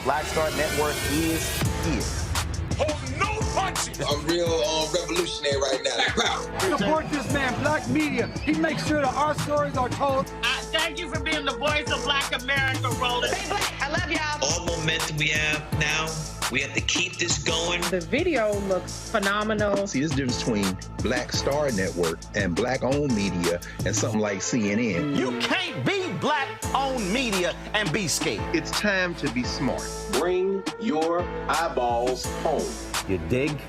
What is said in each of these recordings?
Black Star Network is here. Hold no punches! I'm real revolutionary right now. Support this man, Black Media. He makes sure that our stories are told. Thank you for being the voice of Black America, Roland. Stay black. I love y'all. All momentum we have now, we have to keep this going. The video looks phenomenal. See, this difference between Black Star Network and Black-owned media and something like CNN. You can't be Black-owned media and be scared. It's time to be smart. Bring your eyeballs home. You dig?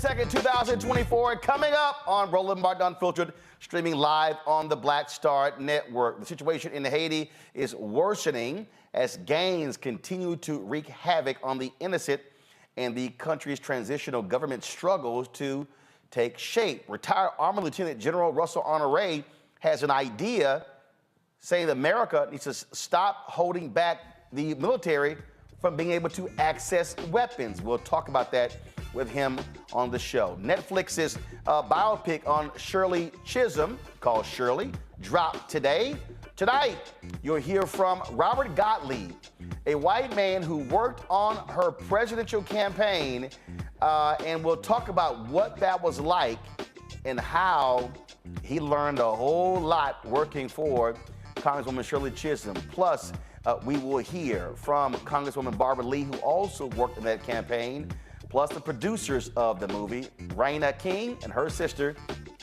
22nd, 2024, coming up on Roland Martin Unfiltered, streaming live on the Black Star Network. The situation in Haiti is worsening as gangs continue to wreak havoc on the innocent, and the country's transitional government struggles to take shape. Retired Army Lieutenant General Russel Honoré has an idea, saying that America needs to stop holding back the military from being able to access weapons. We'll talk about that with him on the show. Netflix's biopic on Shirley Chisholm, called Shirley, dropped today. Tonight, you'll hear from Robert Gottlieb, a white man who worked on her presidential campaign, and we'll talk about what that was like and how he learned a whole lot working for Congresswoman Shirley Chisholm. Plus, we will hear from Congresswoman Barbara Lee, who also worked in that campaign, plus the producers of the movie, Raina King, and her sister,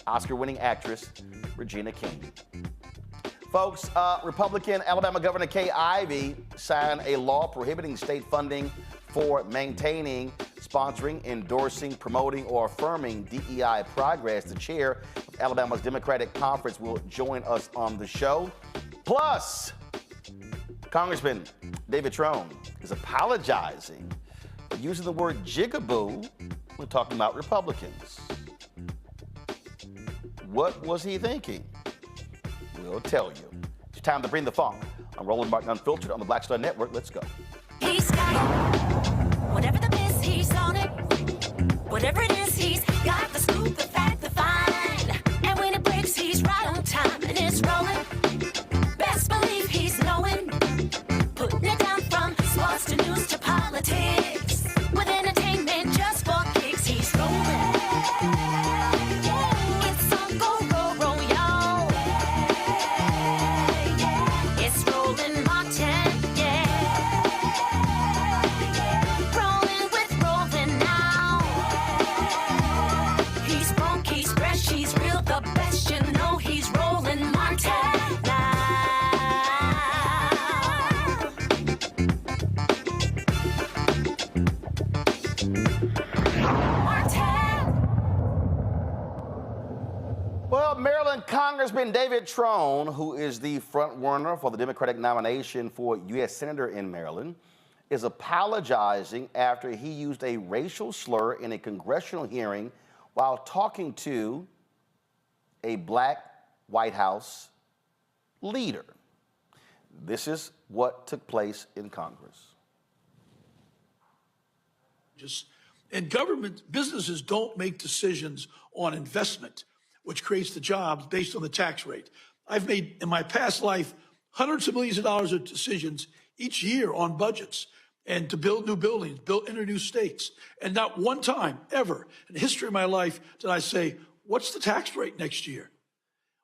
Oscar-winning actress Regina King. Folks, Republican Alabama Governor Kay Ivey signed a law prohibiting state funding for maintaining, sponsoring, endorsing, promoting, or affirming DEI progress. The chair of Alabama's Democratic Conference will join us on the show. Plus, Congressman David Trone is apologizing for using the word jigaboo when talking about Republicans. What was he thinking? We'll tell you. It's time to bring the funk. I'm Roland Martin Unfiltered on the Black Star Network. Let's go. He's got it. Whatever the miss, he's on it. Whatever it is, he's got the scoop, the fact, the find. And when it breaks, he's right on time and it's rolling. Best believe he's knowing. Putting it down from sports to news to politics. With entertainment just for kicks, he's rolling. It's on go, roll, roll, y'all. It's Roland Martin, yeah. Rolling with Roland now. He's funk, he's fresh, he's real, the best, you know he's Roland Martin now. Well, Maryland Congressman David Trone, who is the front runner for the Democratic nomination for U.S. Senator in Maryland, is apologizing after he used a racial slur in a congressional hearing while talking to a black White House leader. This is what took place in Congress. And government, businesses don't make decisions on investment, which creates the jobs based on the tax rate. I've made, in my past life, hundreds of millions of dollars of decisions each year on budgets and to build new buildings, enter new states. And not one time ever in the history of my life did I say, what's the tax rate next year?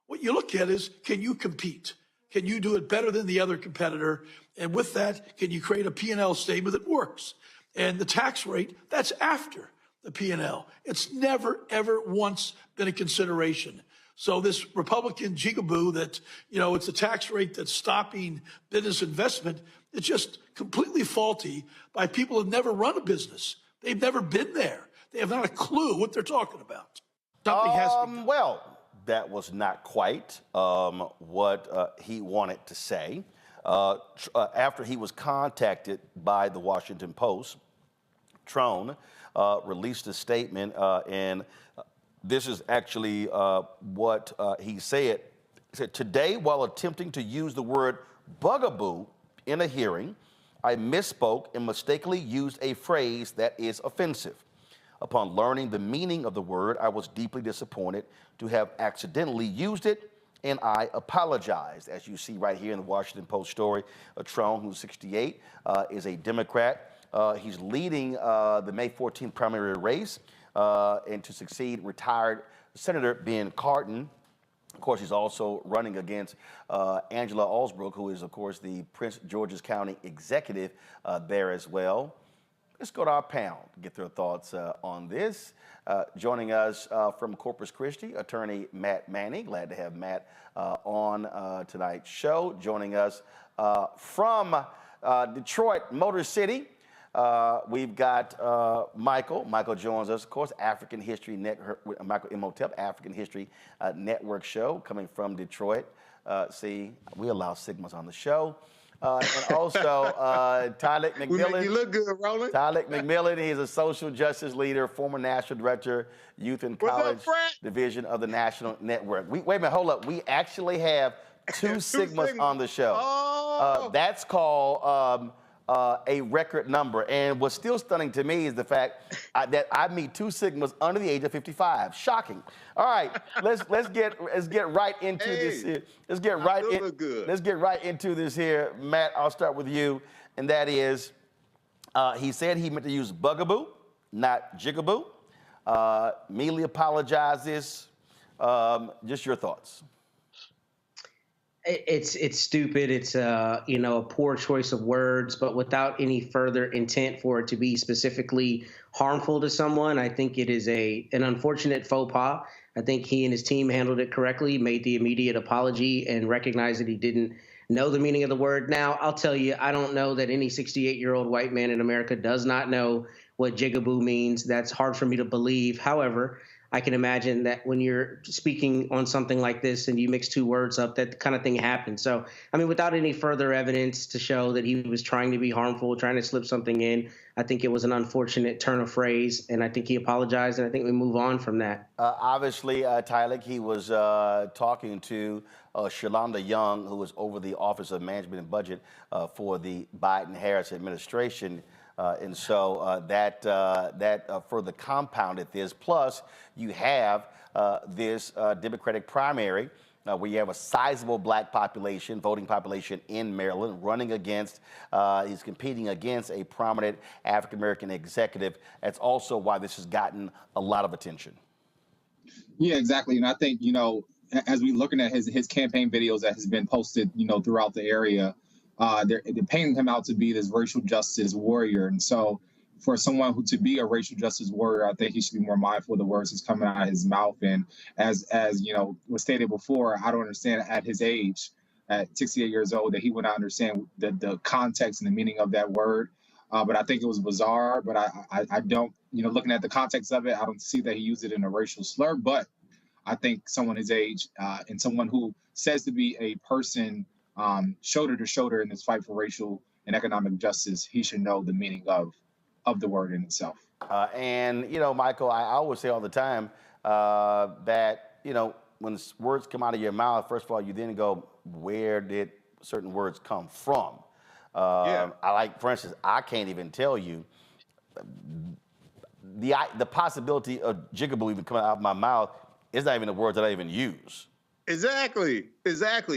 What you look at is, can you compete? Can you do it better than the other competitor? And with that, can you create a P&L statement that works? And the tax rate, that's after the P&L. It's never, ever once been a consideration. So this Republican jigaboo that, it's a tax rate that's stopping business investment, it's just completely faulty by people who've never run a business. They've never been there. They have not a clue what they're talking about. Something has to be done. Well, that was not quite what he wanted to say. After he was contacted by the Washington Post, Trone released a statement, and this is actually what he said. He said, "Today, while attempting to use the word bugaboo in a hearing, I misspoke and mistakenly used a phrase that is offensive. Upon learning the meaning of the word, I was deeply disappointed to have accidentally used it, and I apologized." As you see right here in the Washington Post story, Trone, who's 68, is a Democrat. He's leading the May 14th primary race, and to succeed retired Senator Ben Cardin. Of course, he's also running against Angela Alsbrook, who is, of course, the Prince George's County executive there as well. Let's go to our panel to get their thoughts on this. Joining us from Corpus Christi, attorney Matt Manning. Glad to have Matt on tonight's show. Joining us from Detroit, Motor City, we've got Michael. Michael joins us, of course, African History Network, Michael Imhotep, African History Network show coming from Detroit. See, we allow Sigmas on the show. And also, Tyler McMillan. We make you look good, Roland. Tyler McMillan, he's a social justice leader, former national director, youth and college division of the National Network. Wait a minute, hold up. We actually have two Sigmas on the show. Oh. That's called a record number. And what's still stunning to me is the fact that I meet two Sigmas under the age of 55. Shocking. All right, let's get right into this here. Let's get right into this here. Matt, I'll start with you, and that is, he said he meant to use bugaboo, not jigaboo. Immediately apologizes. Just your thoughts. It's stupid. It's a poor choice of words, but without any further intent for it to be specifically harmful to someone. I think it is an unfortunate faux pas. I think he and his team handled it correctly, made the immediate apology, and recognized that he didn't know the meaning of the word. Now, I'll tell you, I don't know that any 68-year-old white man in America does not know what jigaboo means. That's hard for me to believe. However, I can imagine that when you're speaking on something like this and you mix two words up, that kind of thing happens. So, I mean, without any further evidence to show that he was trying to be harmful, trying to slip something in, I think it was an unfortunate turn of phrase, and I think he apologized, and I think we move on from that. Obviously, Tyler, he was talking to Shalonda Young, who was over the Office of Management and Budget for the Biden-Harris administration. And so that further compounded this. Plus, you have this Democratic primary where you have a sizable black population, voting population in Maryland, running against, he's competing against a prominent African-American executive. That's also why this has gotten a lot of attention. Yeah, exactly. And I think, as we're looking at his campaign videos that has been posted, throughout the area, they're painting him out to be this racial justice warrior. And so for someone to be a racial justice warrior, I think he should be more mindful of the words that's coming out of his mouth. And as was stated before, I don't understand at his age, at 68 years old, that he would not understand the context and the meaning of that word. But I think it was bizarre. But I don't, looking at the context of it, I don't see that he used it in a racial slur. But I think someone his age and someone who says to be a person shoulder to shoulder in this fight for racial and economic justice, he should know the meaning of the word in itself. And, Michael, I always say all the time that, when words come out of your mouth, first of all, you then go, where did certain words come from? I like, for instance, I can't even tell you the possibility of jigaboo even coming out of my mouth is not even a word that I even use. Exactly.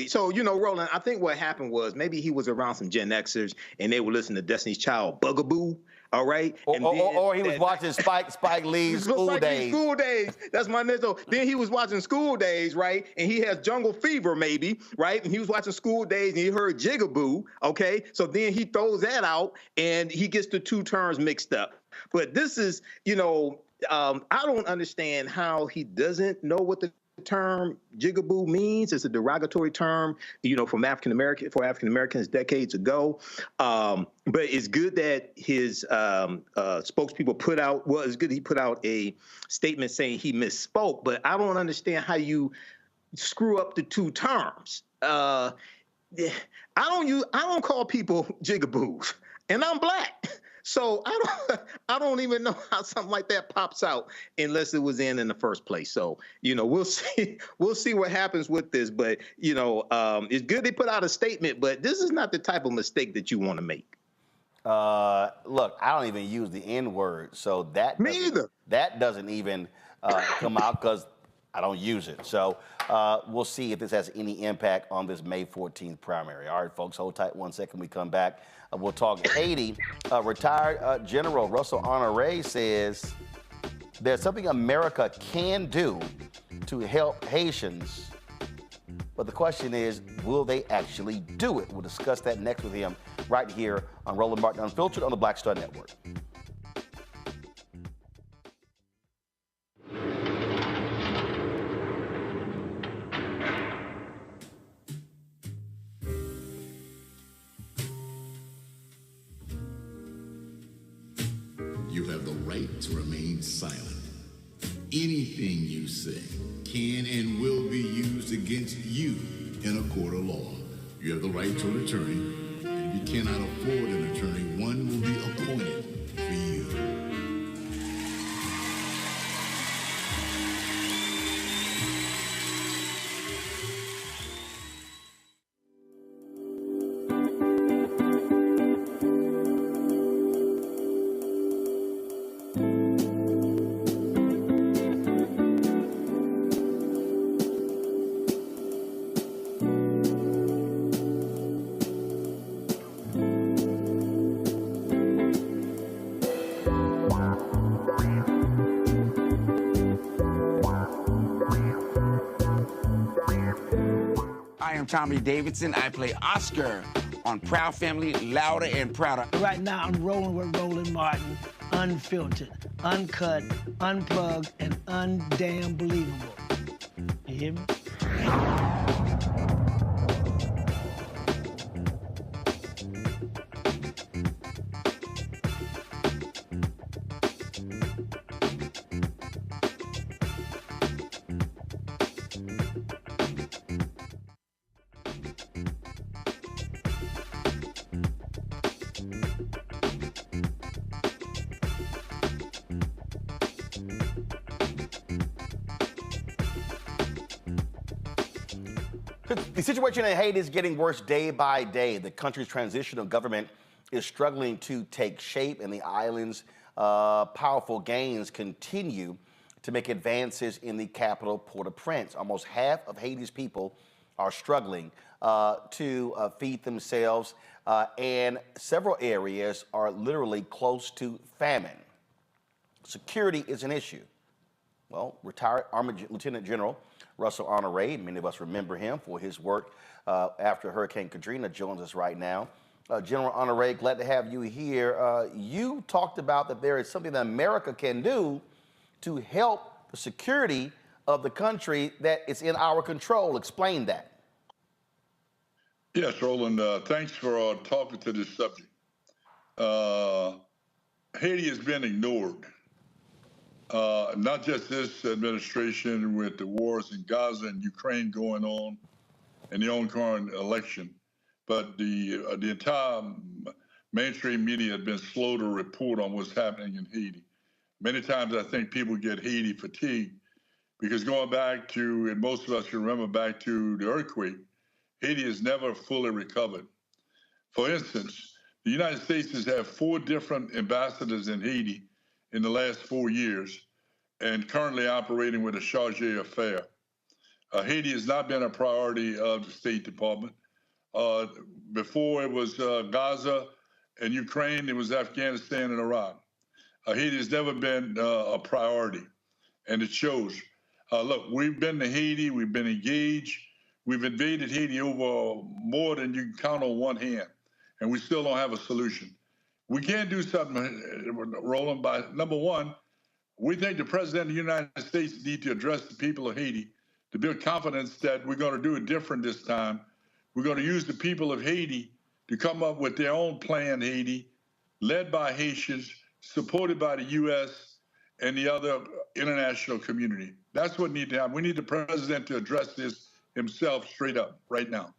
So, Roland, I think what happened was maybe he was around some Gen Xers and they were listening to Destiny's Child, Bugaboo. All right. Or he was watching Spike Lee's School Days. School Days. That's my next. So then he was watching School Days, right? And he has jungle fever, maybe, right? And he was watching School Days and he heard Jigaboo. Okay. So then he throws that out and he gets the two terms mixed up. But this is, I don't understand how he doesn't know what the term jigaboo means. It's a derogatory term, from African Americans decades ago. But it's good that his spokespeople put out. Well, it's good he put out a statement saying he misspoke. But I don't understand how you screw up the two terms. I don't call people jigaboos, and I'm black. So I don't even know how something like that pops out unless it was in the first place. So, we'll see what happens with this. But, it's good they put out a statement, but this is not the type of mistake that you want to make. Look, I don't even use the N word. So that doesn't even come out because I don't use it. So we'll see if this has any impact on this May 14th primary. All right, folks, hold tight 1 second. We come back. We'll talk Haiti. Retired General Russel Honoré says there's something America can do to help Haitians. But the question is, will they actually do it? We'll discuss that next with him right here on Roland Martin Unfiltered on the Black Star Network. You have the right to remain silent. Anything you say can and will be used against you in a court of law. You have the right to an attorney, and if you cannot afford an attorney, one will be appointed for you. Tommy Davidson. I play Oscar on Proud Family, Louder and Prouder. Right now, I'm rolling with Roland Martin, unfiltered, uncut, unplugged, and undamn believable. You hear me? The situation in Haiti is getting worse day by day. The country's transitional government is struggling to take shape, and the island's powerful gains continue to make advances in the capital, Port-au-Prince. Almost half of Haiti's people are struggling to feed themselves, and several areas are literally close to famine. Security is an issue. Well, retired Army Lieutenant General Russel Honoré, many of us remember him for his work after Hurricane Katrina, joins us right now. General Honoré, glad to have you here. You talked about that there is something that America can do to help the security of the country that is in our control. Explain that. Yes, Roland, thanks for talking to this subject. Haiti has been ignored. Not just this administration with the wars in Gaza and Ukraine going on and the ongoing election, but the entire mainstream media has been slow to report on what's happening in Haiti. Many times I think people get Haiti fatigue because going back to, and most of us can remember back to the earthquake, Haiti has never fully recovered. For instance, the United States has had 4 different ambassadors in Haiti in the last 4 years and currently operating with a chargé d'affaires. Haiti has not been a priority of the State Department. Before it was Gaza, and Ukraine, it was Afghanistan and Iraq. Haiti has never been a priority, and it shows. Look, we've been to Haiti, we've been engaged, we've invaded Haiti over more than you can count on one hand, and we still don't have a solution. We can't do something, Roland, by number one, we think the President of the United States needs to address the people of Haiti to build confidence that we're going to do it different this time. We're going to use the people of Haiti to come up with their own plan, Haiti, led by Haitians, supported by the U.S. and the other international community. That's what needs to happen. We need the president to address this himself straight up right now.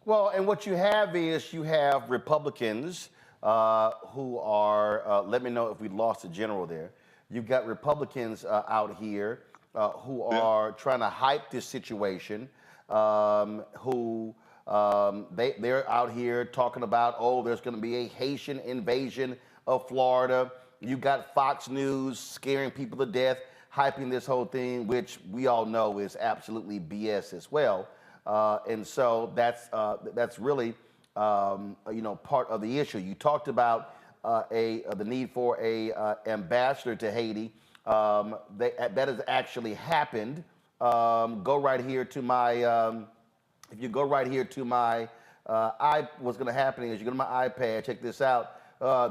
Well, and what you have is you have Republicans who are, let me know if we lost a general there. You've got Republicans out here who are trying to hype this situation, who they're out here talking about, oh, there's going to be a Haitian invasion of Florida. You got Fox News scaring people to death, hyping this whole thing, which we all know is absolutely BS as well. And so that's really part of the issue. You talked about the need for a ambassador to Haiti. That has actually happened. Go right here to my. If you go right here to my, what's going to happen is you go to my iPad. Check this out.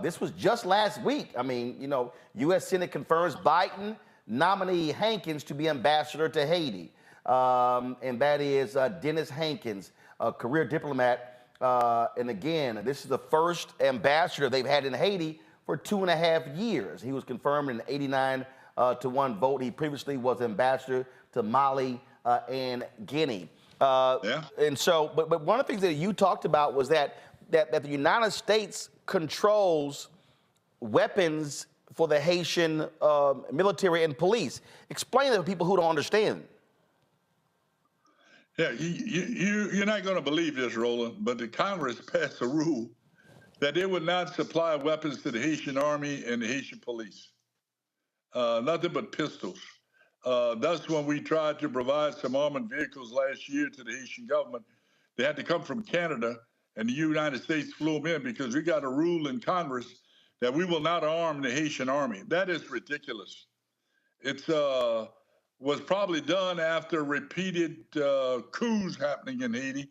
This was just last week. I mean, U.S. Senate confirms Biden nominee Hankins to be ambassador to Haiti. And that is Dennis Hankins, a career diplomat. And again, this is the first ambassador they've had in Haiti for 2.5 years. He was confirmed in an 89-to-1 vote. He previously was ambassador to Mali and Guinea. And so, but one of the things that you talked about was that the United States controls weapons for the Haitian military and police. Explain that to people who don't understand. Yeah, you're not going to believe this, Roland, but the Congress passed a rule that they would not supply weapons to the Haitian army and the Haitian police. Nothing but pistols. That's when we tried to provide some armored vehicles last year to the Haitian government. They had to come from Canada, and the United States flew them in because we got a rule in Congress that we will not arm the Haitian army. That is ridiculous. It's was probably done after repeated coups happening in Haiti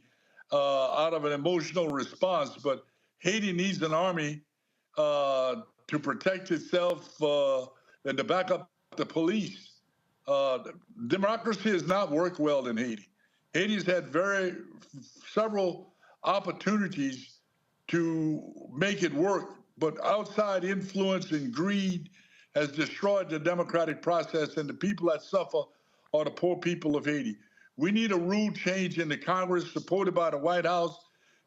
out of an emotional response. But Haiti needs an army to protect itself and to back up the police. Democracy has not worked well in Haiti. Haiti's had several opportunities to make it work, but outside influence and greed has destroyed the democratic process, and the people that suffer are the poor people of Haiti. We need a rule change in the Congress supported by the White House.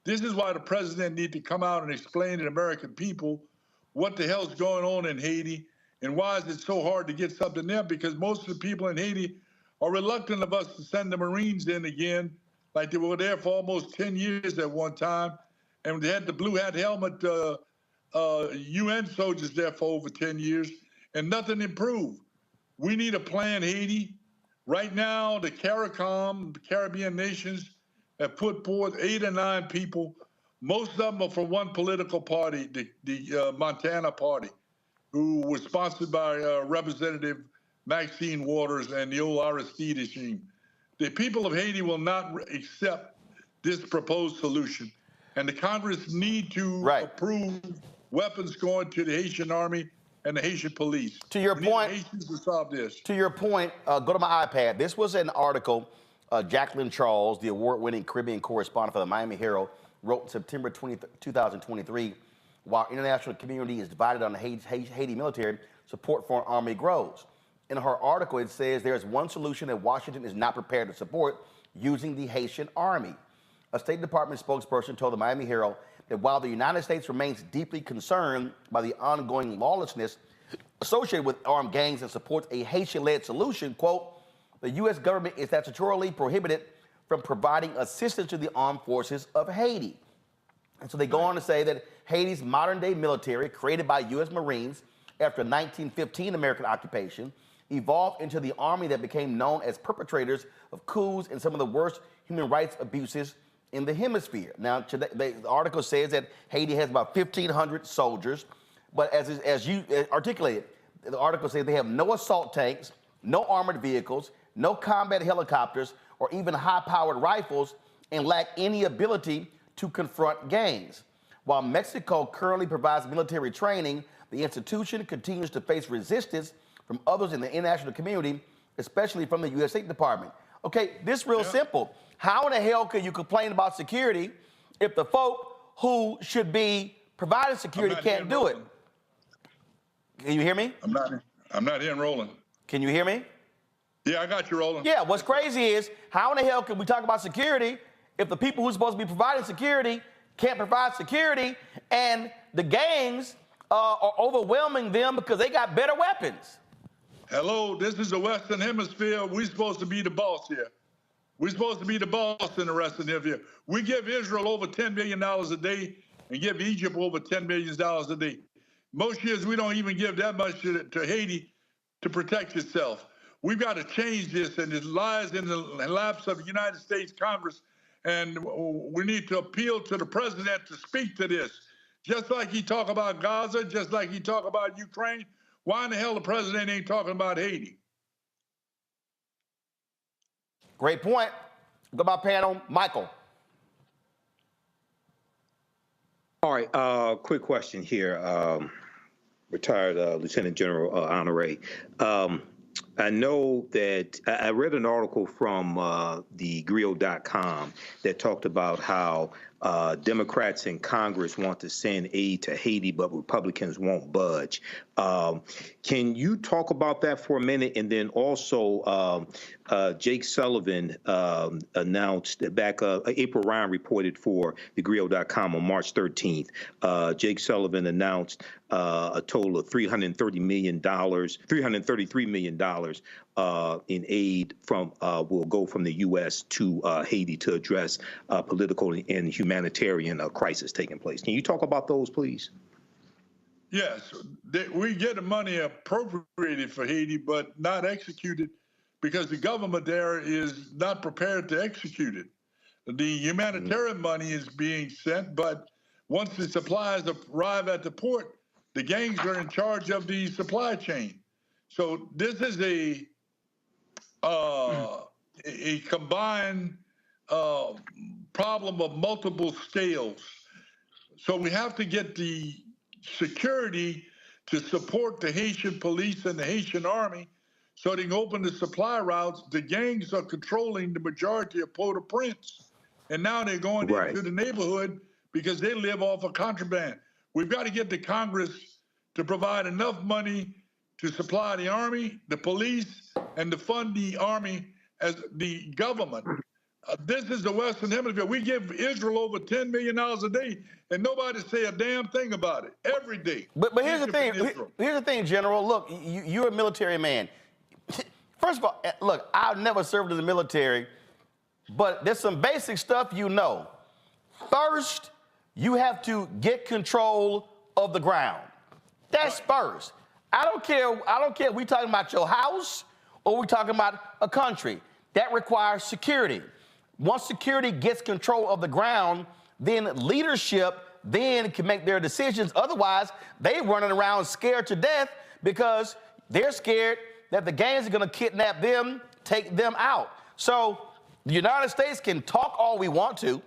This is why the president needs to come out and explain to the American people what the hell's going on in Haiti and why is it so hard to get something there, because most of the people in Haiti are reluctant of us to send the Marines in again, like they were there for almost 10 years at one time, and they had the blue hat helmet UN soldiers there for over 10 years, and nothing improved. We need a plan, Haiti. Right now, the CARICOM, the Caribbean nations, have put forth 8 or 9 people. Most of them are from one political party, the Montana party, who was sponsored by Representative Maxine Waters and the old Aristide regime. The people of Haiti will not accept this proposed solution, and the Congress need to approve weapons going to the Haitian army and the Haitian police. To your point, Haitians to solve this. To your point, go to my iPad. This was an article Jacqueline Charles, the award-winning Caribbean correspondent for the Miami Herald, wrote in September 2023. While international community is divided on the Haiti military, support for an army grows. In her article, it says there is one solution that Washington is not prepared to support: using the Haitian army. A State Department spokesperson told the Miami Herald that while the United States remains deeply concerned by the ongoing lawlessness associated with armed gangs and supports a Haitian-led solution, quote, the U.S. government is statutorily prohibited from providing assistance to the armed forces of Haiti. And so they go on to say that Haiti's modern-day military, created by U.S. Marines after 1915 American occupation, evolved into the army that became known as perpetrators of coups and some of the worst human rights abuses in the hemisphere. Now, today, the article says that Haiti has about 1,500 soldiers, but as you articulated, the article says they have no assault tanks, no armored vehicles, no combat helicopters, or even high-powered rifles, and lack any ability to confront gangs. While Mexico currently provides military training, the institution continues to face resistance from others in the international community, especially from the U.S. State Department. Okay, this is real simple. How in the hell can you complain about security if the folk who should be providing security can't do it? Can you hear me? I'm not hearing Roland. Can you hear me? Yeah, I got you, Roland. Yeah, what's crazy is how in the hell can we talk about security if the people who's supposed to be providing security can't provide security and the gangs are overwhelming them because they got better weapons? Hello, this is the Western Hemisphere. We're supposed to be the boss here. We're supposed to be the boss in the Western Hemisphere. We give Israel over $10 million a day and give Egypt over $10 million a day. Most years, we don't even give that much to Haiti to protect itself. We've got to change this, and it lies in the laps of the United States Congress, and we need to appeal to the president to speak to this. Just like he talk about Gaza, just like he talk about Ukraine, why in the hell the president ain't talking about Haiti? Great point. Go by panel, Michael. All right, quick question here. Retired Lieutenant General Honoré. I know that I read an article from the Griot.com that talked about how Democrats in Congress want to send aid to Haiti, but Republicans won't budge. Can you talk about that for a minute? And then also, Jake Sullivan announced back, April Ryan reported for the Griot.com on March 13th. Jake Sullivan announced a total of $333 million in aid from will go from the U.S. to Haiti to address political and humanitarian crisis taking place. Can you talk about those, please? Yes, we get the money appropriated for Haiti, but not executed because the government there is not prepared to execute it. The humanitarian money is being sent, but once the supplies arrive at the port, the gangs are in charge of the supply chain. So this is a combined problem of multiple scales. So we have to get the security to support the Haitian police and the Haitian army so they can open the supply routes. The gangs are controlling the majority of Port-au-Prince, and now they're going into the neighborhood because they live off of contraband. We've got to get the Congress to provide enough money to supply the army, the police, and to fund the army as the government. This is the Western Hemisphere. We give Israel over $10 million a day, and nobody say a damn thing about it every day. But here's the thing. Here's the thing, General. Look, you're a military man. First of all, look, I've never served in the military, but there's some basic stuff you know. First, you have to get control of the ground. That's first. I don't care if we talking about your house or we talking about a country. That requires security. Once security gets control of the ground, then leadership then can make their decisions. Otherwise, they running around scared to death because they're scared that the gangs are going to kidnap them, take them out. So the United States can talk all we want to.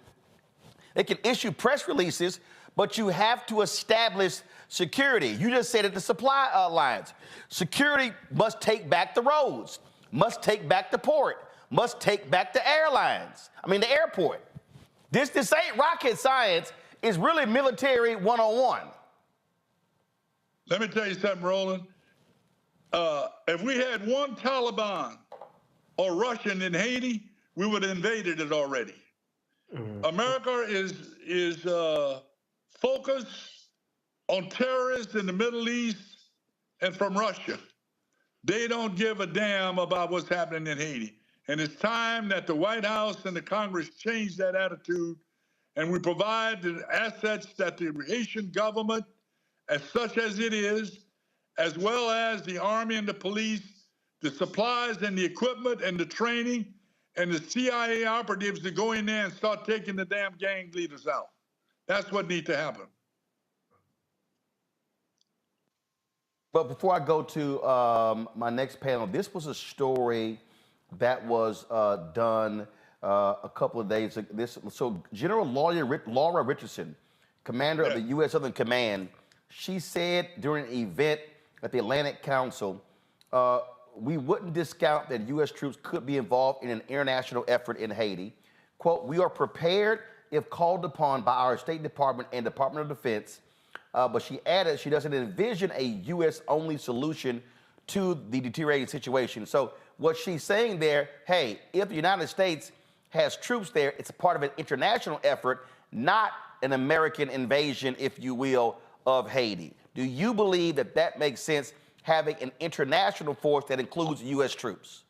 They can issue press releases, but you have to establish security. You just said it, the supply lines. Security must take back the roads, must take back the port, must take back the the airport. This ain't rocket science. It's really military 101. Let me tell you something, Roland. If we had one Taliban or Russian in Haiti, we would have invaded it already. America is focused on terrorists in the Middle East and from Russia. They don't give a damn about what's happening in Haiti. And it's time that the White House and the Congress change that attitude, and we provide the assets that the Haitian government, as such as it is, as well as the army and the police, the supplies and the equipment and the training, and the CIA operatives to go in there and start taking the damn gang leaders out. That's what needs to happen. But before I go to my next panel, this was a story that was done a couple of days ago. So General Laura Richardson, commander of the U.S. Southern Command, she said during an event at the Atlantic Council, we wouldn't discount that U.S. troops could be involved in an international effort in Haiti. Quote, we are prepared if called upon by our State Department and Department of Defense. But she added she doesn't envision a U.S.-only solution to the deteriorating situation. So what she's saying there, hey, if the United States has troops there, it's a part of an international effort, not an American invasion, if you will, of Haiti. Do you believe that that makes sense, having an international force that includes U.S. troops?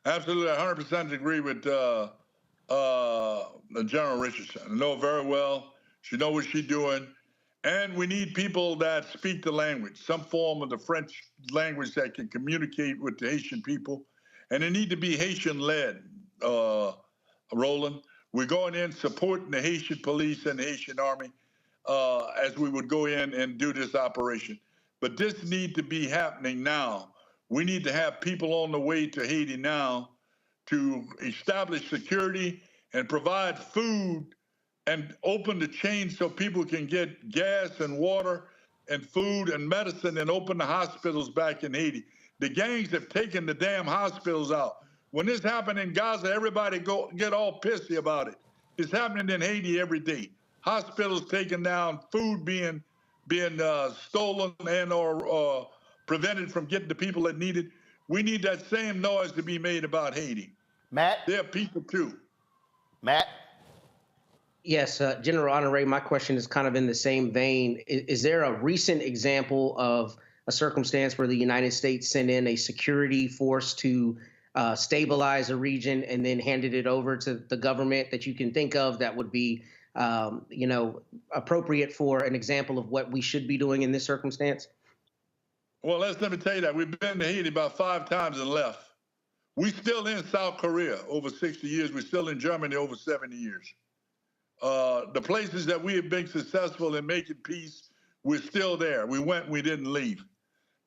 Absolutely, 100% agree with General Richardson. I know her very well. She knows what she's doing. And we need people that speak the language, some form of the French language that can communicate with the Haitian people. And they need to be Haitian-led, Roland. We're going in supporting the Haitian police and the Haitian army as we would go in and do this operation. But this needs to be happening now. We need to have people on the way to Haiti now to establish security and provide food and open the chain so people can get gas and water and food and medicine and open the hospitals back in Haiti. The gangs have taken the damn hospitals out. When this happened in Gaza, everybody get all pissy about it. It's happening in Haiti every day. Hospitals taken down, food being stolen and or prevented from getting the people that need it. We need that same noise to be made about Haiti. Matt? They're people too. Matt? Yes, General Honoré, my question is kind of in the same vein. Is there a recent example of a circumstance where the United States sent in a security force to stabilize a region and then handed it over to the government that you can think of that would be, appropriate for an example of what we should be doing in this circumstance? Well, let me tell you that. We've been to Haiti about 5 times and left. We're still in South Korea over 60 years. We're still in Germany over 70 years. The places that we have been successful in making peace, we're still there. We went, we didn't leave.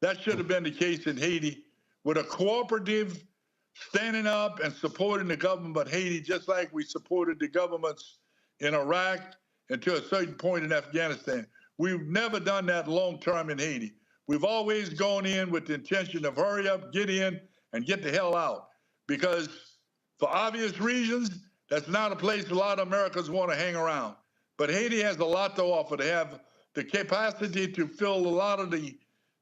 That should have been the case in Haiti with a cooperative standing up and supporting the government of Haiti, just like we supported the governments in Iraq and to a certain point in Afghanistan. We've never done that long term in Haiti. We've always gone in with the intention of hurry up, get in, and get the hell out. Because for obvious reasons, that's not a place a lot of Americans want to hang around. But Haiti has a lot to offer. They have the capacity to fill a lot of the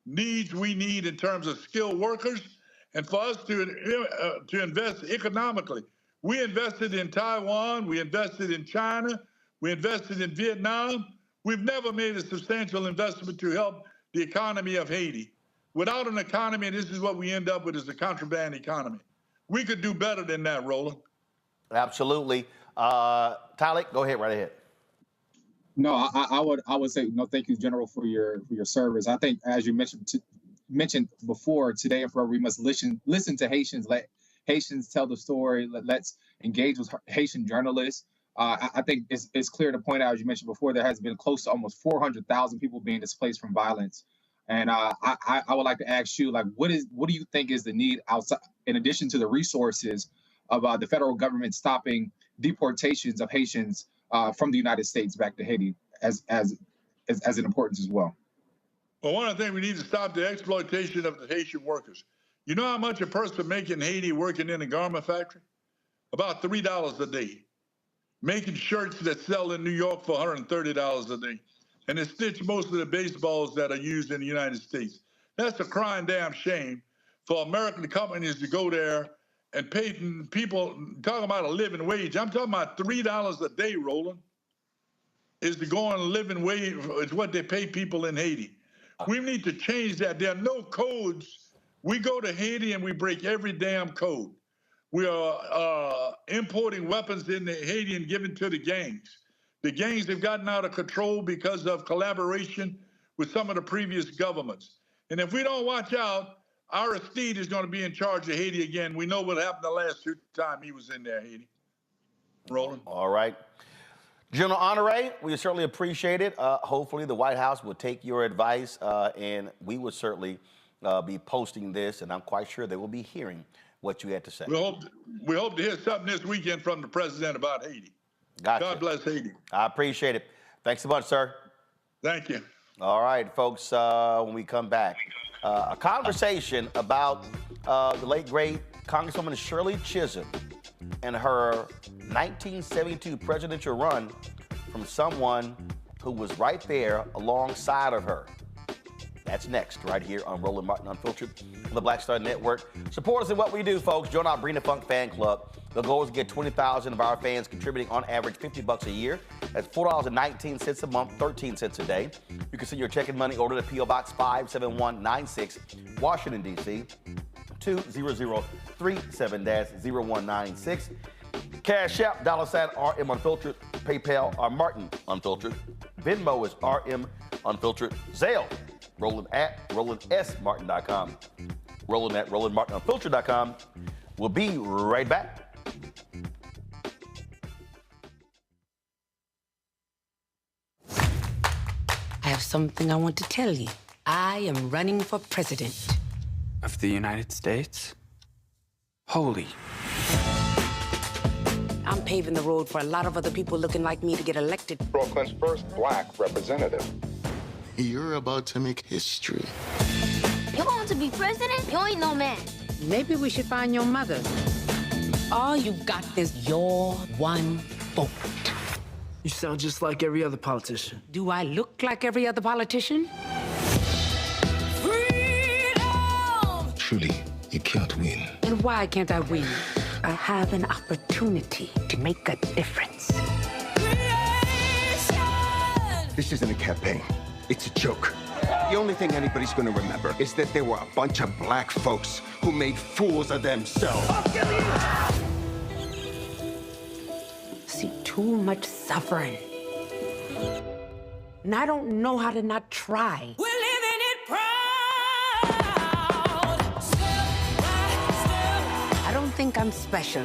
needs we need in terms of skilled workers, and for us to invest economically. We invested in Taiwan, we invested in China, we invested in Vietnam. We've never made a substantial investment to help the economy of Haiti. Without an economy, this is what we end up with, is a contraband economy. We could do better than that, Roland. Absolutely. Tyler, go ahead, right ahead. No, I would say no. Thank you, General, for your service. I think, as you mentioned before, today and forever, we must listen to Haitians. Let Haitians tell the story. Let's engage with Haitian journalists. I think it's clear to point out, as you mentioned before, there has been close to almost 400,000 people being displaced from violence. And I would like to ask you, like, what do you think is the need outside, in addition to the resources of the federal government stopping deportations of Haitians from the United States back to Haiti as an importance as well? Well, one of the things we need to stop the exploitation of the Haitian workers. You know how much a person making in Haiti working in a garment factory? About $3 a day. Making shirts that sell in New York for $130 a day. And they stitch most of the baseballs that are used in the United States. That's a crying damn shame for American companies to go there and pay people, talking about a living wage. I'm talking about $3 a day, Roland, is the going living wage. It's what they pay people in Haiti. We need to change that. There are no codes. We go to Haiti and we break every damn code. We are importing weapons into Haiti and giving to the gangs. The gangs have gotten out of control because of collaboration with some of the previous governments. And if we don't watch out, Aristide is going to be in charge of Haiti again. We know what happened the last time he was in there, Haiti. Roland. All right. General Honoré, we certainly appreciate it. Hopefully the White House will take your advice, and we will certainly be posting this, and I'm quite sure they will be hearing what you had to say. We hope to hear something this weekend from the president about Haiti. Gotcha. God bless Haiti. I appreciate it. Thanks so much, sir. Thank you. All right, folks, when we come back, a conversation about the late, great Congresswoman Shirley Chisholm and her 1972 presidential run from someone who was right there alongside of her. That's next, right here on Roland Martin Unfiltered on the Black Star Network. Support us in what we do, folks. Join our Bring the Funk fan club. The goal is to get 20,000 of our fans contributing on average $50 a year. That's $4.19 a month, 13 cents a day. You can send your check and money order to P.O. Box 57196, Washington, D.C., 20037-0196. Cash App, $RM Unfiltered. PayPal, Martin Unfiltered. Venmo is RM Unfiltered. Zelle, Roland at RolandSMartin.com. Roland at RolandMartinUnfiltered.com. We'll be right back. I have something I want to tell you. I am running for president. Of the United States? Holy. I'm paving the road for a lot of other people looking like me to get elected. Brooklyn's first black representative. You're about to make history. You want to be president? You ain't no man. Maybe we should find your mother. All you got is your one vote. You sound just like every other politician. Do I look like every other politician? Truly, you can't win. And why can't I win? I have an opportunity to make a difference. This isn't a campaign. It's a joke. The only thing anybody's gonna remember is that there were a bunch of black folks who made fools of themselves. See too much suffering. And I don't know how to not try. We're living it proud. I don't think I'm special.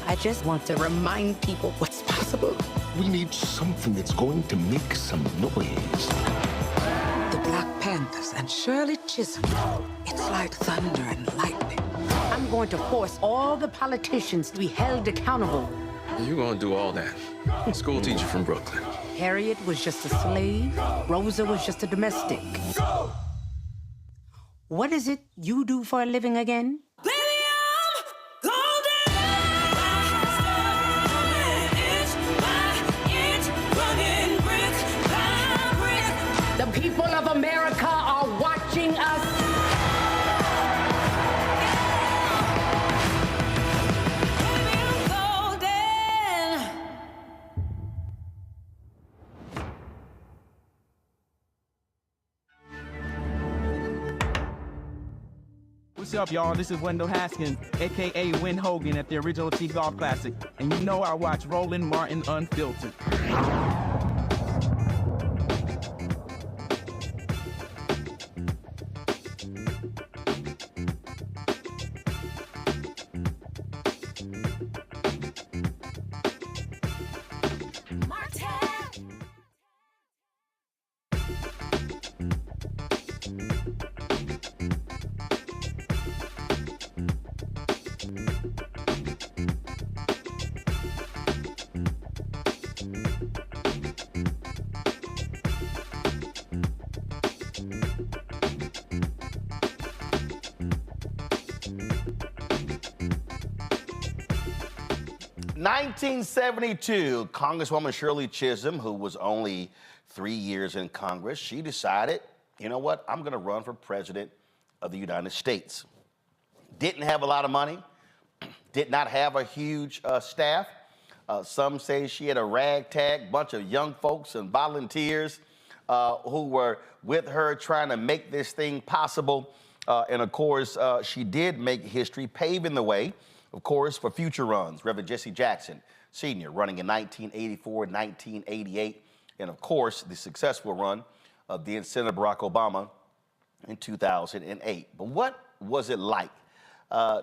I just want to remind people what's possible. We need something that's going to make some noise. The Black Panthers and Shirley Chisholm. It's like thunder and lightning. I'm going to force all the politicians to be held accountable. You're gonna do all that. School teacher from Brooklyn. Harriet was just a slave. Rosa was just a domestic. What is it you do for a living again? The people of America are watching us. What's up, y'all? This is Wendell Haskins, a.k.a. Win Hogan at the original T-Golf Classic. And you know I watch Roland Martin Unfiltered. 1972, Congresswoman Shirley Chisholm, who was only 3 years in Congress, she decided, you know what, I'm gonna run for president of the United States. Didn't have a lot of money, did not have a huge staff. Some say she had a ragtag bunch of young folks and volunteers who were with her trying to make this thing possible. And of course, she did make history, paving the way, of course, for future runs. Reverend Jesse Jackson, Sr., running in 1984, 1988, and of course, the successful run of then Senator Barack Obama in 2008. But what was it like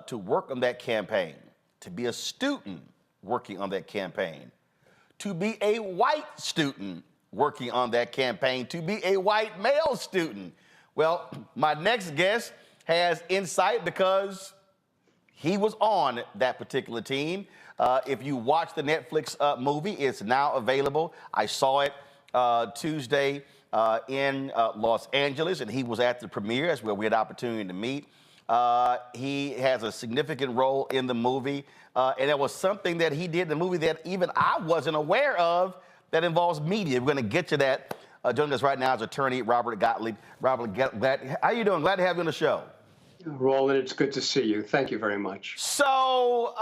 to work on that campaign, to be a student working on that campaign, to be a white student working on that campaign, to be a white male student? Well, my next guest has insight because he was on that particular team. If you watch the Netflix movie, it's now available. I saw it Tuesday in Los Angeles, and he was at the premiere. That's where we had the opportunity to meet. He has a significant role in the movie, and it was something that he did in the movie that even I wasn't aware of that involves media. We're going to get to that. Joining us right now is attorney Robert Gottlieb. Robert, how you doing? Glad to have you on the show. Roland, it's good to see you. Thank you very much. So,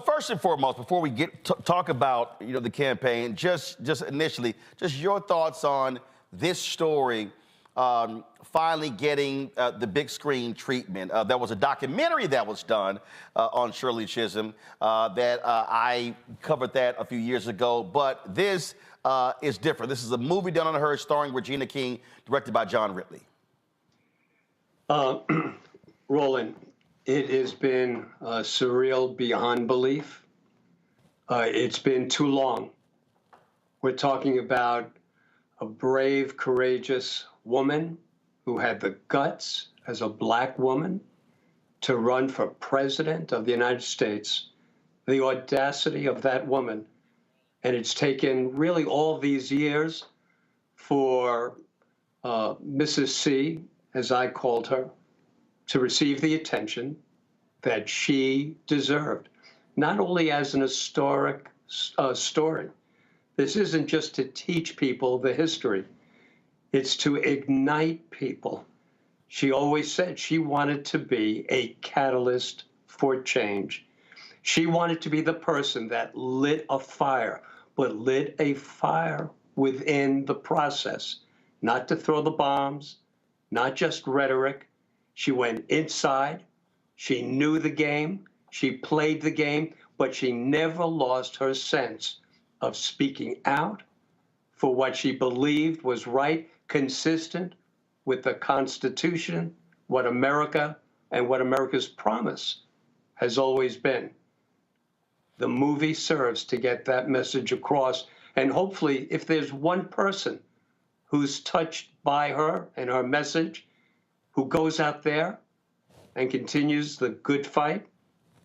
first and foremost, before we talk about the campaign, just initially, just your thoughts on this story finally getting the big screen treatment. There was a documentary that was done on Shirley Chisholm that I covered that a few years ago, but this is different. This is a movie done on her, starring Regina King, directed by John Ridley. Roland, it has been surreal beyond belief. It's been too long. We're talking about a brave, courageous woman who had the guts as a black woman to run for president of the United States. The audacity of that woman. And it's taken really all these years for Mrs. C, as I called her, to receive the attention that she deserved, not only as an historic story. This isn't just to teach people the history. It's to ignite people. She always said she wanted to be a catalyst for change. She wanted to be the person that lit a fire, but lit a fire within the process, not to throw the bombs, not just rhetoric. She went inside, she knew the game, she played the game, but she never lost her sense of speaking out for what she believed was right, consistent with the Constitution, what America and what America's promise has always been. The movie serves to get that message across, and hopefully, if there's one person who's touched by her and her message, who goes out there and continues the good fight,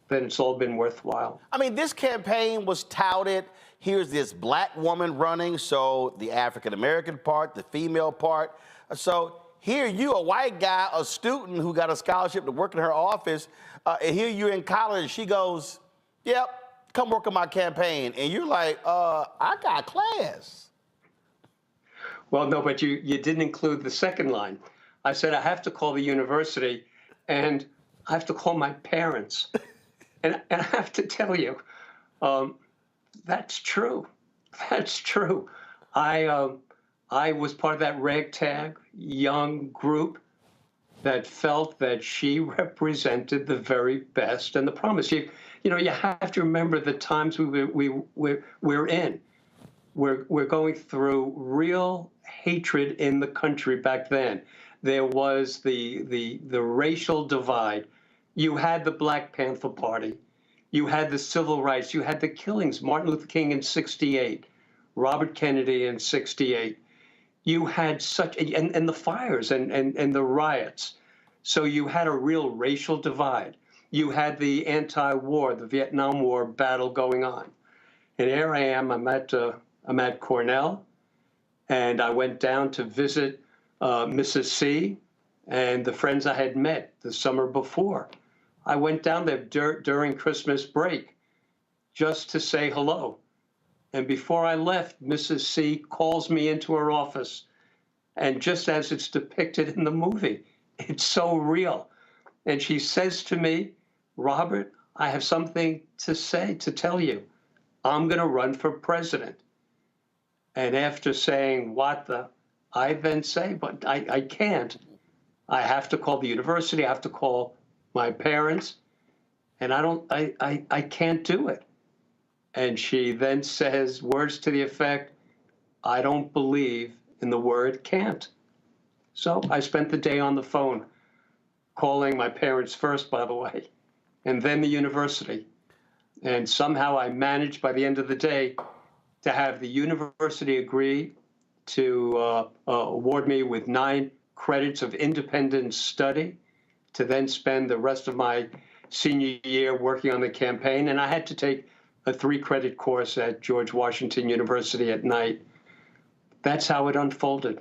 then it's all been worthwhile. I mean, this campaign was touted. Here's this black woman running, so the African-American part, the female part. So here you, a white guy, a student who got a scholarship to work in her office, and here you're in college, and she goes, yep, come work on my campaign. And you're like, I got class. Well, no, but you didn't include the second line. I said, I have to call the university, and I have to call my parents. and I have to tell you, that's true. That's true. I was part of that ragtag young group that felt that she represented the very best and the promise. You have to remember the times we're in. We're going through real hatred in the country back then. There was the racial divide. You had the Black Panther Party. You had the civil rights. You had the killings. Martin Luther King in '68, Robert Kennedy in '68. You had and the fires and the riots. So you had a real racial divide. You had the anti-war, the Vietnam War battle going on. And here I am. I'm at Cornell, and I went down to visit Mrs. C and the friends I had met the summer before. I went down there during Christmas break just to say hello. And before I left, Mrs. C calls me into her office. And just as it's depicted in the movie, it's so real. And she says to me, Robert, I have something to tell you. I'm going to run for president. And after saying, I then say, but I can't. I have to call the university. I have to call my parents. And I can't do it. And she then says words to the effect, I don't believe in the word can't. So I spent the day on the phone calling my parents first, by the way, and then the university. And somehow I managed by the end of the day to have the university agree to award me with 9 credits of independent study to then spend the rest of my senior year working on the campaign. And I had to take a 3-credit course at George Washington University at night. That's how it unfolded.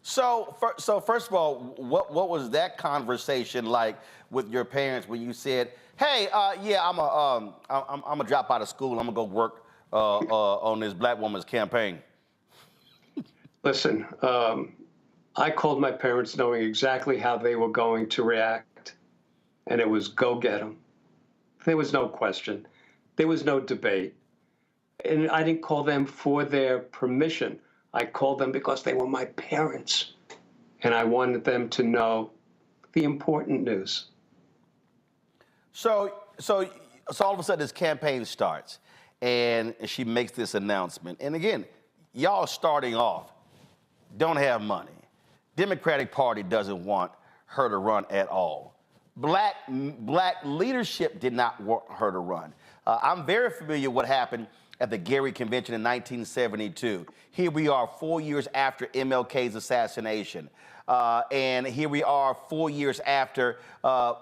So first of all, what was that conversation like with your parents when you said, "Hey, yeah, I'm a drop out of school. I'm gonna go work on this black woman's campaign"? Listen, I called my parents knowing exactly how they were going to react, and it was go get them. There was no question. There was no debate. And I didn't call them for their permission. I called them because they were my parents, and I wanted them to know the important news. So all of a sudden this campaign starts, and she makes this announcement. And again, y'all starting off don't have money. Democratic Party doesn't want her to run at all. Black leadership did not want her to run. I'm very familiar with what happened at the Gary Convention in 1972. Here we are 4 years after MLK's assassination. And here we are 4 years after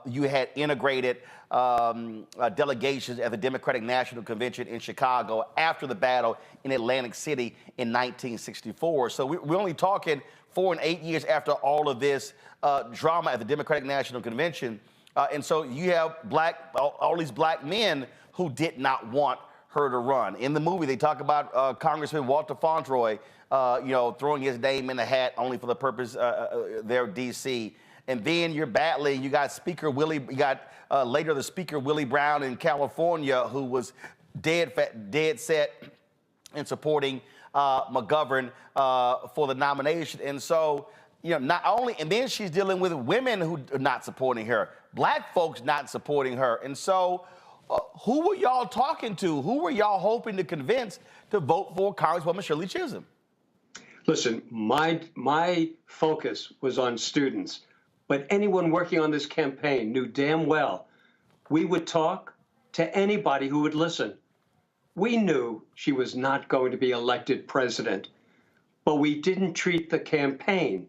you had integrated delegations at the Democratic National Convention in Chicago after the battle in Atlantic City in 1964. So we're only talking 4 and 8 years after all of this drama at the Democratic National Convention. And so you have all these black men who did not want her to run. In the movie, they talk about Congressman Walter Fauntroy, throwing his name in the hat only for the purpose there of D.C. And then you're battling. You got later the Speaker Willie Brown in California, who was dead set in supporting McGovern for the nomination. And so, not only, and then she's dealing with women who are not supporting her, black folks not supporting her. And so, who were y'all talking to? Who were y'all hoping to convince to vote for Congresswoman Shirley Chisholm? Listen, my focus was on students, but anyone working on this campaign knew damn well we would talk to anybody who would listen. We knew she was not going to be elected president, but we didn't treat the campaign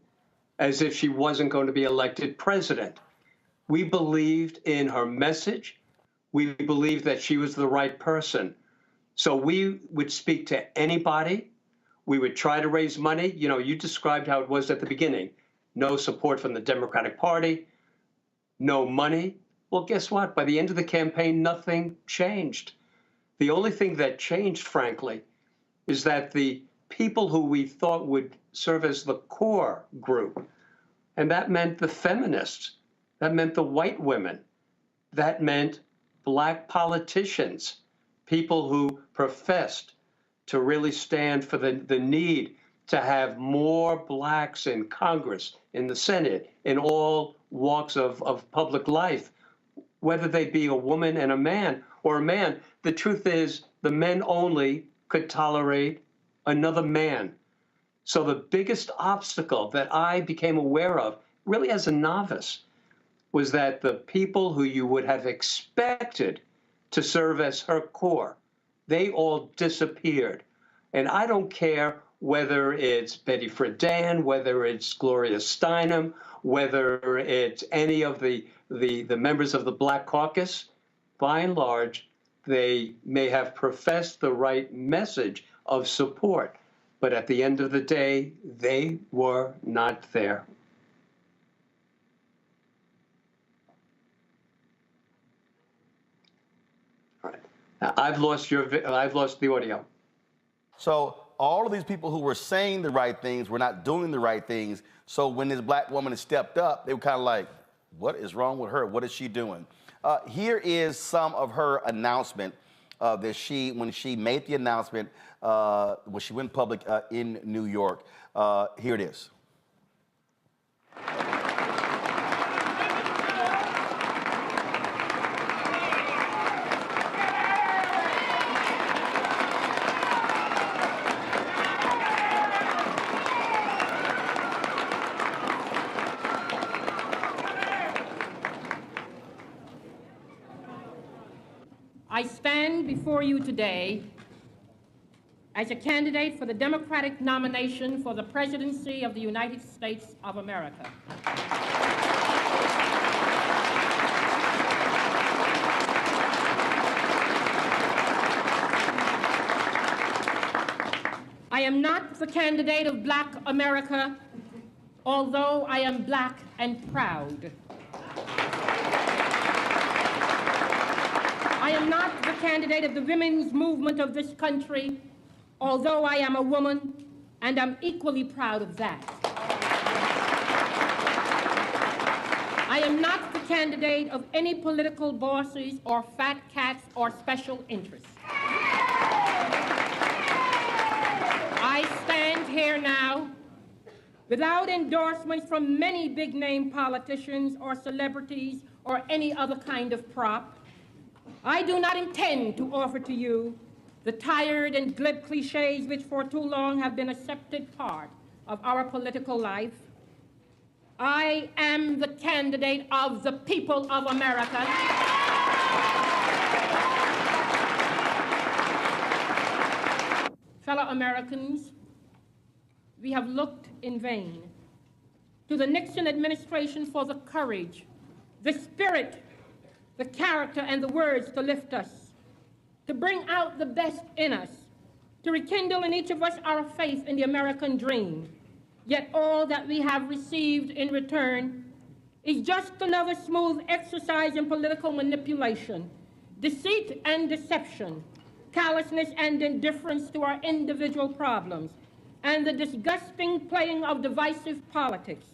as if she wasn't going to be elected president. We believed in her message. We believed that she was the right person. So we would speak to anybody. We would try to raise money. You described how it was at the beginning. No support from the Democratic Party, no money. Well, guess what? By the end of the campaign, nothing changed. The only thing that changed, frankly, is that the people who we thought would serve as the core group, and that meant the feminists, that meant the white women, that meant black politicians, people who professed to really stand for the need to have more blacks in Congress, in the Senate, in all walks of public life, whether they be a woman and a man or a man. The truth is, the men only could tolerate another man. So the biggest obstacle that I became aware of, really as a novice, was that the people who you would have expected to serve as her core, they all disappeared. And I don't care whether it's Betty Friedan, whether it's Gloria Steinem, whether it's any of the members of the Black Caucus. By and large, they may have professed the right message of support, but at the end of the day, they were not there. All right. Now, I've lost the audio. So all of these people who were saying the right things were not doing the right things. So when this black woman stepped up, they were kind of like, what is wrong with her? What is she doing? Here is some of her announcement when she made the announcement when she went public in New York. Here it is. before you today as a candidate for the Democratic nomination for the presidency of the United States of America. I am not the candidate of Black America, although I am Black and proud. I am not the candidate of the women's movement of this country, although I am a woman, and I'm equally proud of that. I am not the candidate of any political bosses or fat cats or special interests. I stand here now without endorsements from many big-name politicians or celebrities or any other kind of prop. I do not intend to offer to you the tired and glib cliches which for too long have been an accepted part of our political life. I am the candidate of the people of America. Fellow Americans, we have looked in vain to the Nixon administration for the courage, the spirit, the character, and the words to lift us, to bring out the best in us, to rekindle in each of us our faith in the American dream. Yet all that we have received in return is just another smooth exercise in political manipulation, deceit and deception, callousness and indifference to our individual problems, and the disgusting playing of divisive politics,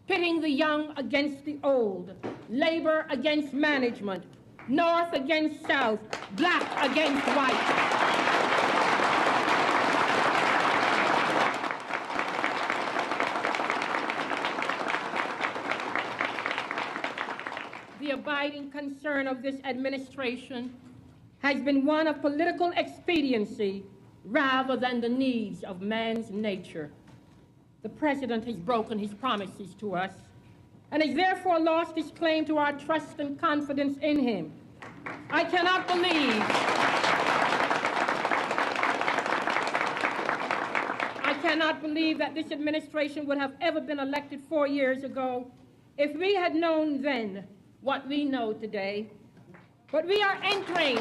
pitting the young against the old, labor against management, North against South, black against white. The abiding concern of this administration has been one of political expediency rather than the needs of man's nature. The president has broken his promises to us and has therefore lost his claim to our trust and confidence in him. I cannot believe that this administration would have ever been elected 4 years ago if we had known then what we know today. But we are entering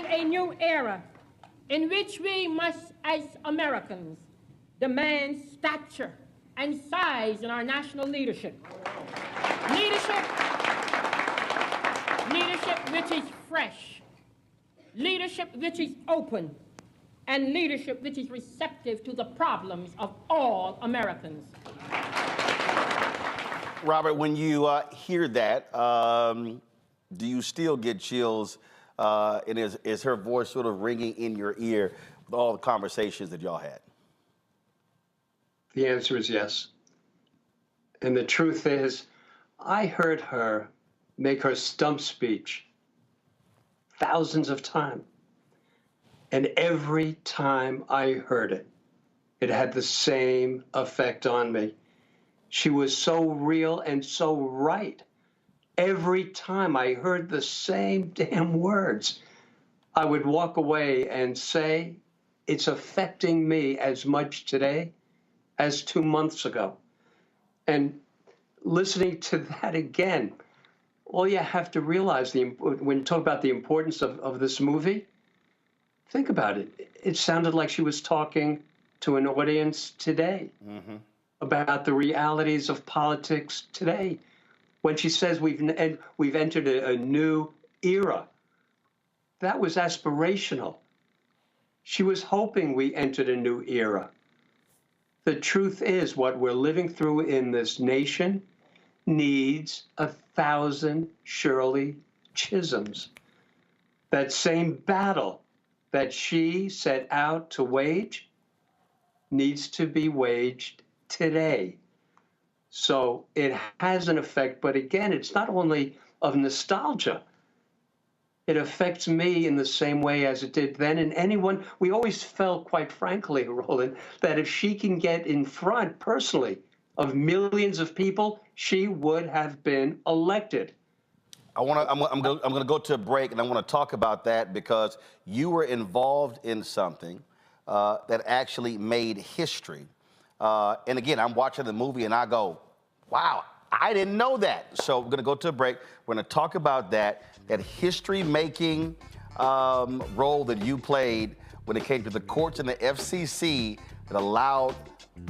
a new era in which we must, as Americans, demand stature and size in our national leadership. Leadership which is fresh, leadership which is open, and leadership which is receptive to the problems of all Americans. Robert, when you hear that, do you still get chills? And is her voice sort of ringing in your ear with all the conversations that y'all had? The answer is yes. And the truth is, I heard her make her stump speech thousands of times. And every time I heard it, it had the same effect on me. She was so real and so right. Every time I heard the same damn words, I would walk away and say, it's affecting me as much today as 2 months ago. And listening to that again, all you have to realize, when you talk about the importance of this movie, think about it. It sounded like she was talking to an audience today about the realities of politics today. When she says we've entered a new era, that was aspirational. She was hoping we entered a new era. The truth is, what we're living through in this nation needs 1,000 Shirley Chisholms. That same battle that she set out to wage needs to be waged today. So it has an effect, but again, it's not only of nostalgia. It affects me in the same way as it did then. And anyone, we always felt, quite frankly, Roland, that if she can get in front personally of millions of people, she would have been elected. I'm gonna go to a break, and I want to talk about that because you were involved in something that actually made history. And again, I'm watching the movie, and I go, "Wow, I didn't know that." So we're gonna go to a break. We're gonna talk about that history-making role that you played when it came to the courts and the FCC that allowed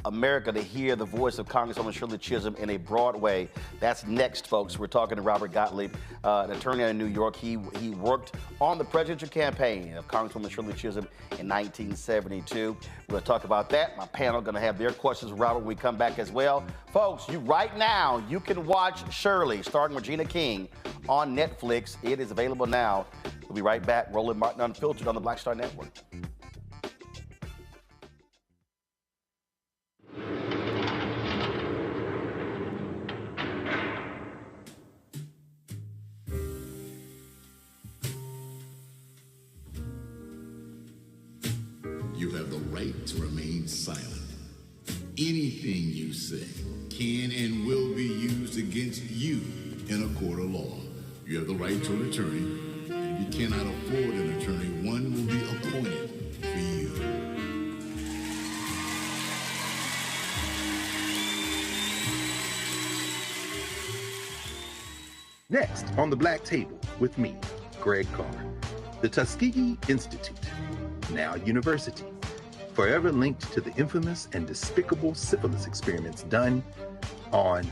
America to hear the voice of Congresswoman Shirley Chisholm in a broad way. That's next, folks. We're talking to Robert Gottlieb, an attorney in New York. He worked on the presidential campaign of Congresswoman Shirley Chisholm in 1972. We're going to talk about that. My panel going to have their questions, Robert, when we come back as well. Folks, right now, you can watch Shirley, starring Regina King, on Netflix. It is available now. We'll be right back. Roland Martin Unfiltered on the Black Star Network. You have the right to remain silent. Anything you say can and will be used against you in a court of law. You have the right to an attorney, and if you cannot afford an attorney, one will be appointed for you. Next on the Black Table with me, Greg Carr, the Tuskegee Institute, now university, forever linked to the infamous and despicable syphilis experiments done on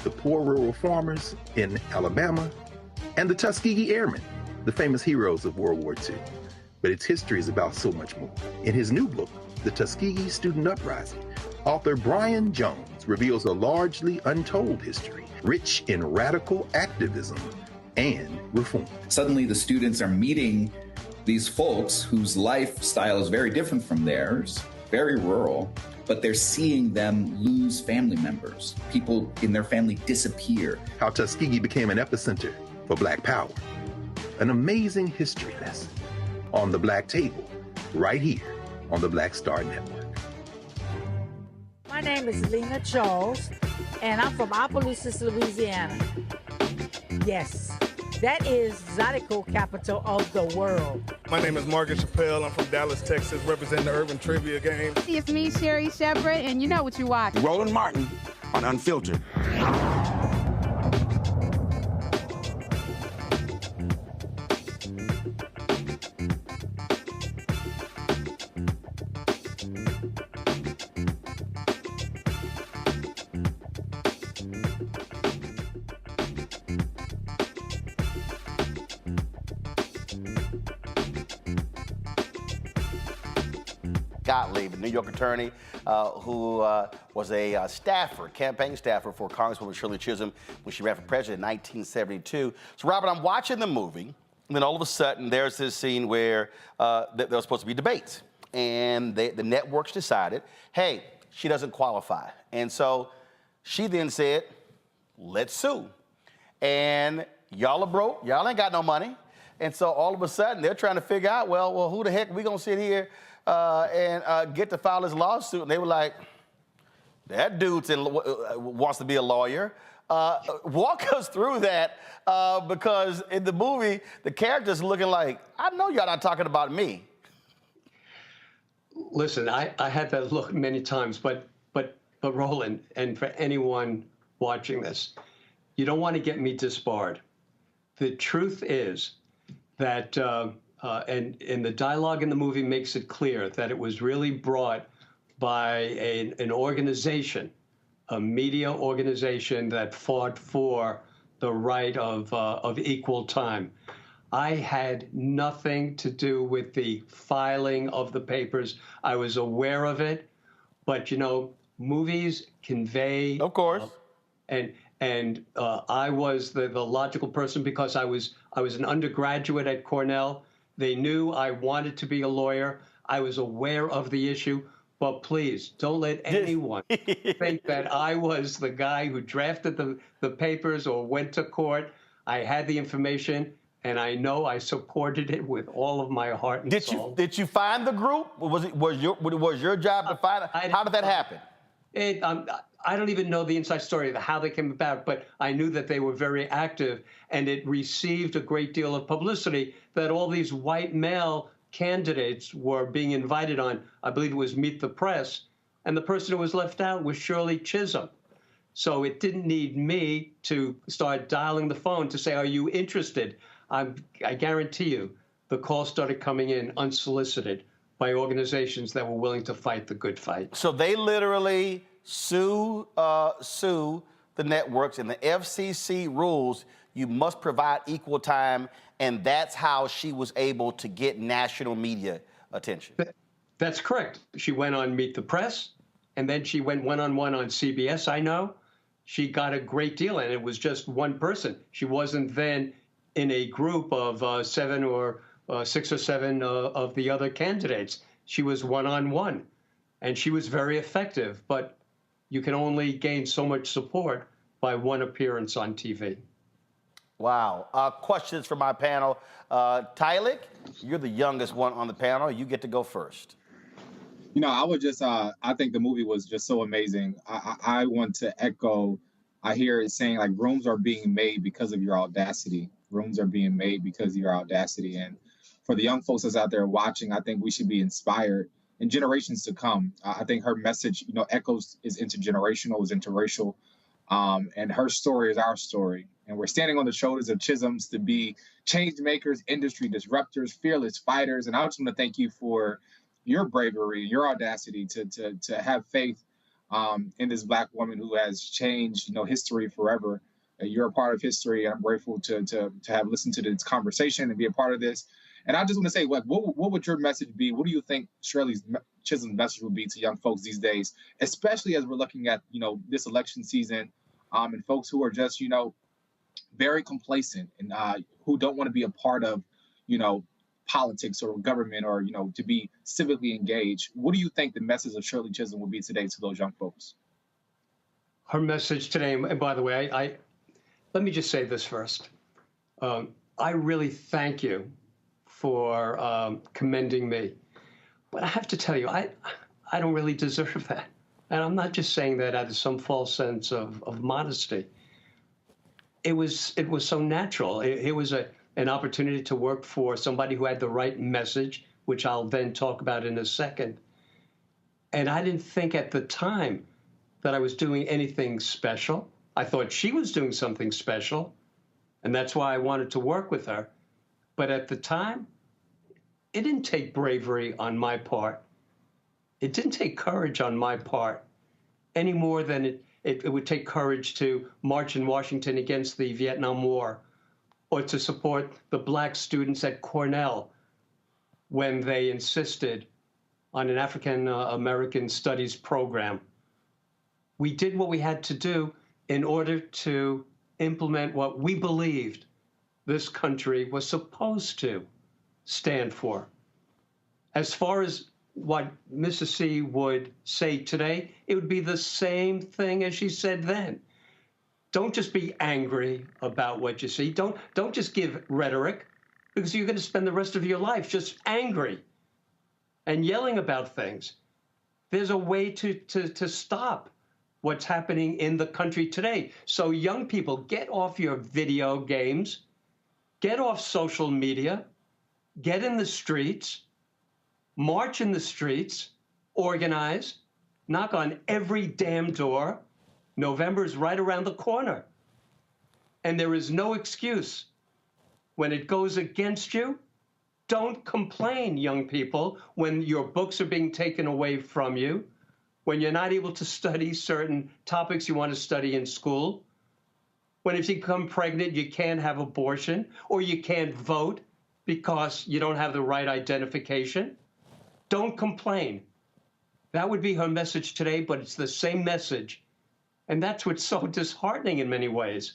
the poor rural farmers in Alabama and the Tuskegee Airmen, the famous heroes of World War II. But its history is about so much more. In his new book, The Tuskegee Student Uprising, author Brian Jones reveals a largely untold history, rich in radical activism and reform. Suddenly the students are meeting these folks whose lifestyle is very different from theirs, very rural, but they're seeing them lose family members. People in their family disappear. How Tuskegee became an epicenter for Black power. An amazing history lesson on the Black Table, right here on the Black Star Network. My name is Lena Charles, and I'm from Opelousas, Louisiana. Yes. That is Zydeco capital of the world. My name is Margaret Chappelle. I'm from Dallas, Texas, representing the Urban Trivia Game. It's me, Sherry Shepherd, and you know what you watch. Roland Martin on Unfiltered. Gottlieb, a New York attorney who was a campaign staffer for Congresswoman Shirley Chisholm when she ran for president in 1972. So, Robert, I'm watching the movie, and then all of a sudden there's this scene where there was supposed to be debates. And the networks decided, hey, she doesn't qualify. And so she then said, let's sue. And y'all are broke, y'all ain't got no money. And so all of a sudden they're trying to figure out, well, who the heck we gonna sit here and get to file this lawsuit? And they were like, that dude wants to be a lawyer. Walk us through that because in the movie, the character's looking like, I know y'all not talking about me. Listen, I had that look many times, but Roland, and for anyone watching this, you don't want to get me disbarred. The truth is that, and the dialogue in the movie makes it clear that it was really brought by an organization, a media organization that fought for the right of equal time. I had nothing to do with the filing of the papers. I was aware of it, but you know, movies convey. Of course. And I was the logical person because I was an undergraduate at Cornell. They knew I wanted to be a lawyer. I was aware of the issue, but please don't let anyone think that I was the guy who drafted the papers or went to court. I had the information, and I know I supported it with all of my heart and soul. Did you find the group? Was your job to find it? How did that happen? I don't even know the inside story of how they came about, but I knew that they were very active, and it received a great deal of publicity that all these white male candidates were being invited on. I believe it was Meet the Press, and the person who was left out was Shirley Chisholm. So it didn't need me to start dialing the phone to say, are you interested? I guarantee you the calls started coming in unsolicited by organizations that were willing to fight the good fight. So they literally sue the networks, and the FCC rules you must provide equal time, and that's how she was able to get national media attention. That's correct. She went on Meet the Press, and then she went one-on-one on CBS, I know. She got a great deal, and it was just one person. She wasn't then in a group of 6 or 7 of the other candidates. She was one-on-one, and she was very effective, but you can only gain so much support by one appearance on TV. Wow. Questions for my panel. Tylik, you're the youngest one on the panel. You get to go first. You know, I would just, I think the movie was just so amazing. I want to echo, I hear it saying like rooms are being made because of your audacity. Rooms are being made because of your audacity. And for the young folks that's out there watching, I think we should be inspired in generations to come. I think her message, you know, echoes is intergenerational, is interracial. And her story is our story. And we're standing on the shoulders of Chisholms to be change makers, industry disruptors, fearless fighters. And I just want to thank you for your bravery, your audacity to have faith in this Black woman who has changed, you know, history forever. You're a part of history, and I'm grateful to have listened to this conversation and be a part of this. And I just want to say, like, what would your message be? What do you think Shirley Chisholm's message would be to young folks these days, especially as we're looking at, you know, this election season, and folks who are just, you know, very complacent and who don't want to be a part of, you know, politics or government or, you know, to be civically engaged. What do you think the message of Shirley Chisholm will be today to those young folks? Her message today, and by the way, let me just say this first. I really thank you for commending me. But I have to tell you, I don't really deserve that. And I'm not just saying that out of some false sense of modesty. It was so natural. It was an opportunity to work for somebody who had the right message, which I'll then talk about in a second. And I didn't think at the time that I was doing anything special. I thought she was doing something special, and that's why I wanted to work with her. But at the time, it didn't take bravery on my part. It didn't take courage on my part any more than it would take courage to march in Washington against the Vietnam War, or to support the Black students at Cornell when they insisted on an African American studies program. We did what we had to do in order to implement what we believed this country was supposed to stand for. As far as what Mrs. C would say today, it would be the same thing as she said then. Don't just be angry about what you see. Don't just give rhetoric, because you're going to spend the rest of your life just angry and yelling about things. There's a way to stop what's happening in the country today. So young people, get off your video games, get off social media, get in the streets, march in the streets, organize, knock on every damn door. November is right around the corner. And there is no excuse. When it goes against you, don't complain, young people, when your books are being taken away from you, when you're not able to study certain topics you want to study in school, when if you become pregnant, you can't have abortion, or you can't vote because you don't have the right identification. Don't complain. That would be her message today, but it's the same message. And that's what's so disheartening in many ways.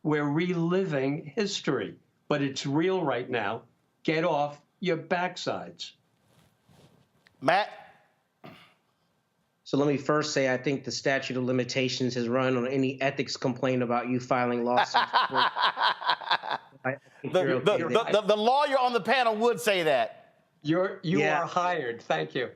We're reliving history, but it's real right now. Get off your backsides. Matt? So let me first say, I think the statute of limitations has run on any ethics complaint about you filing lawsuits. The lawyer on the panel would say that. You are hired. Thank you.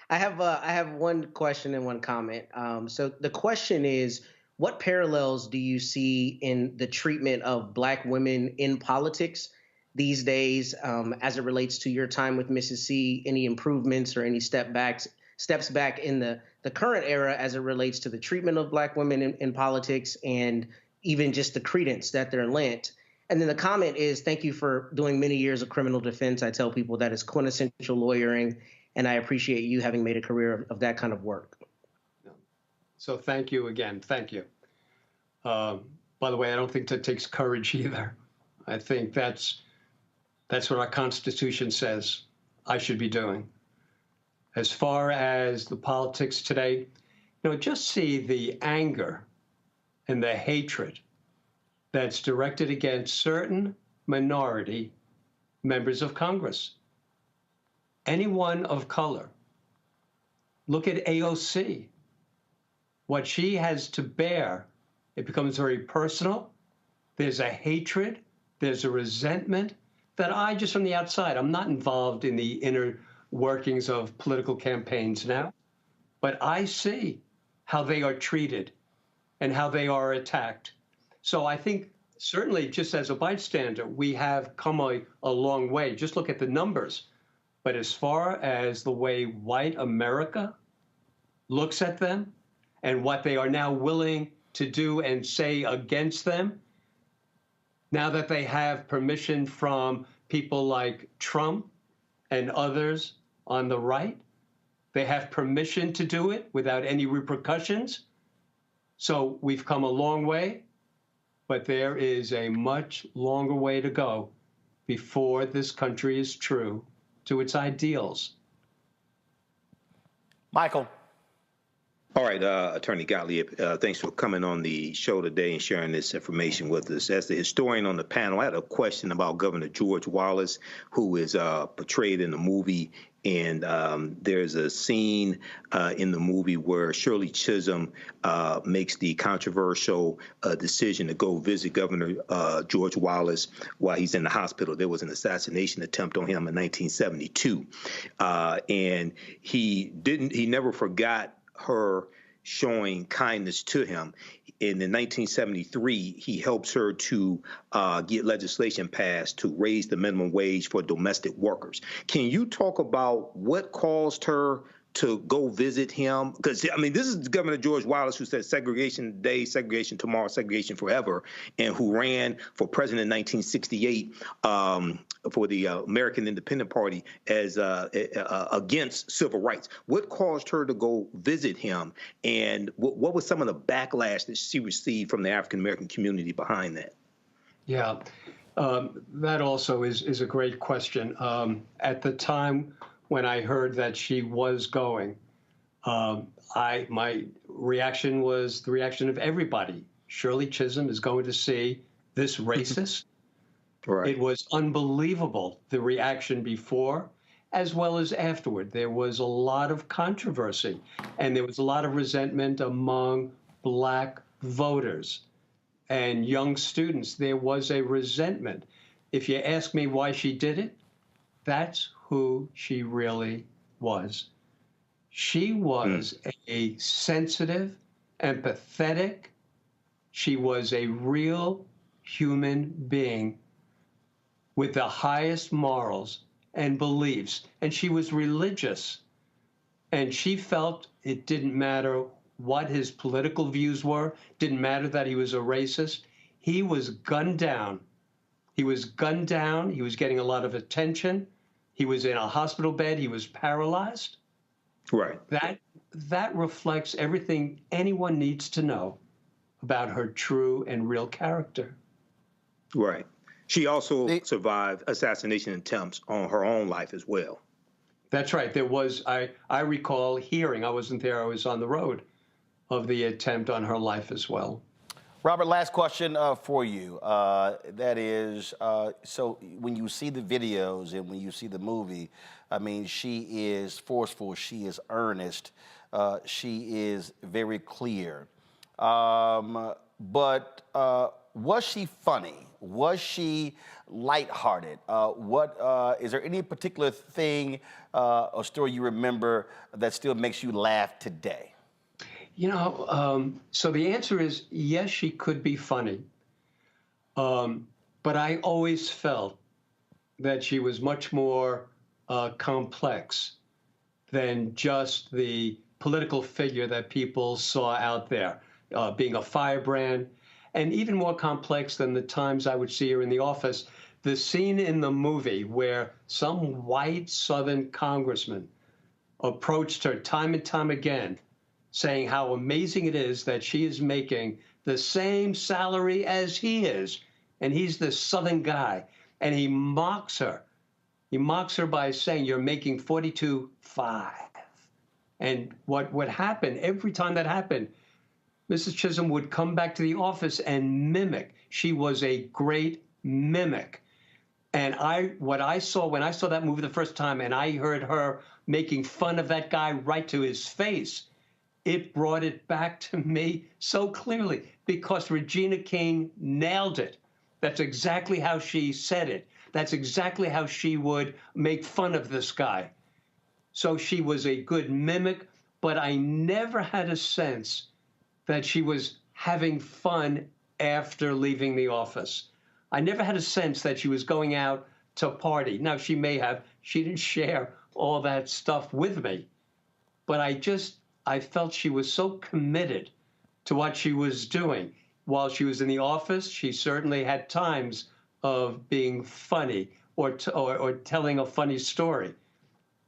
I have one question and one comment. So the question is, what parallels do you see in the treatment of Black women in politics these days, as it relates to your time with Mrs. C? Any improvements or any steps back in the current era as it relates to the treatment of Black women in politics, and even just the credence that they're lent? And then the comment is, thank you for doing many years of criminal defense. I tell people that is quintessential lawyering, and I appreciate you having made a career of that kind of work. So thank you again. Thank you. By the way, I don't think that takes courage either. I think that's what our Constitution says I should be doing. As far as the politics today, just see the anger and the hatred that's directed against certain minority members of Congress. Anyone of color. Look at AOC. What she has to bear, it becomes very personal. There's a hatred, there's a resentment that I, just from the outside, I'm not involved in the inner workings of political campaigns now, but I see how they are treated and how they are attacked. So I think certainly just as a bystander, we have come a long way. Just look at the numbers. But as far as the way white America looks at them and what they are now willing to do and say against them, now that they have permission from people like Trump and others on the right, they have permission to do it without any repercussions. So we've come a long way, but there is a much longer way to go before this country is true to its ideals. Michael. All right, Attorney Gottlieb, thanks for coming on the show today and sharing this information with us. As the historian on the panel, I had a question about Governor George Wallace, who is portrayed in the movie. And there's a scene in the movie where Shirley Chisholm makes the controversial decision to go visit Governor George Wallace while he's in the hospital. There was an assassination attempt on him in 1972. And he never forgot her showing kindness to him. And in 1973, he helps her to get legislation passed to raise the minimum wage for domestic workers. Can you talk about what caused her to go visit him? Because, I mean, this is Governor George Wallace, who said segregation today, segregation tomorrow, segregation forever, and who ran for president in 1968 for the American Independent Party as against civil rights. What caused her to go visit him, and what was some of the backlash that she received from the African-American community behind that? Yeah, that also is a great question. At the time when I heard that she was going, my reaction was the reaction of everybody. Shirley Chisholm is going to see this racist. Right. It was unbelievable, the reaction before as well as afterward. There was a lot of controversy, and there was a lot of resentment among Black voters and young students. There was a resentment. If you ask me why she did it, that's who she really was. She was a sensitive, empathetic, she was a real human being with the highest morals and beliefs. And she was religious. And she felt it didn't matter what his political views were, didn't matter that he was a racist. He was gunned down. He was gunned down. He was getting a lot of attention. He was in a hospital bed. He was paralyzed. Right. That reflects everything anyone needs to know about her true and real character. Right. She also survived assassination attempts on her own life as well. That's right. There was, I recall hearing, I wasn't there, I was on the road, of the attempt on her life as well. Robert, last question for you. That is, so when you see the videos and when you see the movie, I mean, she is forceful, she is earnest, she is very clear. But was she funny? Was she lighthearted? Is there any particular thing or story you remember that still makes you laugh today? You know, so the answer is yes, she could be funny. But I always felt that she was much more complex than just the political figure that people saw out there, being a firebrand, and even more complex than the times I would see her in the office. The scene in the movie where some white Southern congressman approached her time and time again, saying how amazing it is that she is making the same salary as he is, and he's this Southern guy, and he mocks her. He mocks her by saying, "You're making $42,500." And what happened, every time that happened, Mrs. Chisholm would come back to the office and mimic. She was a great mimic. And what I saw when I saw that movie the first time and I heard her making fun of that guy right to his face, it brought it back to me so clearly because Regina King nailed it. That's exactly how she said it. That's exactly how she would make fun of this guy. So she was a good mimic, but I never had a sense that she was having fun after leaving the office. I never had a sense that she was going out to party. Now, she may have. She didn't share all that stuff with me. But I felt she was so committed to what she was doing. While she was in the office, she certainly had times of being funny or telling a funny story.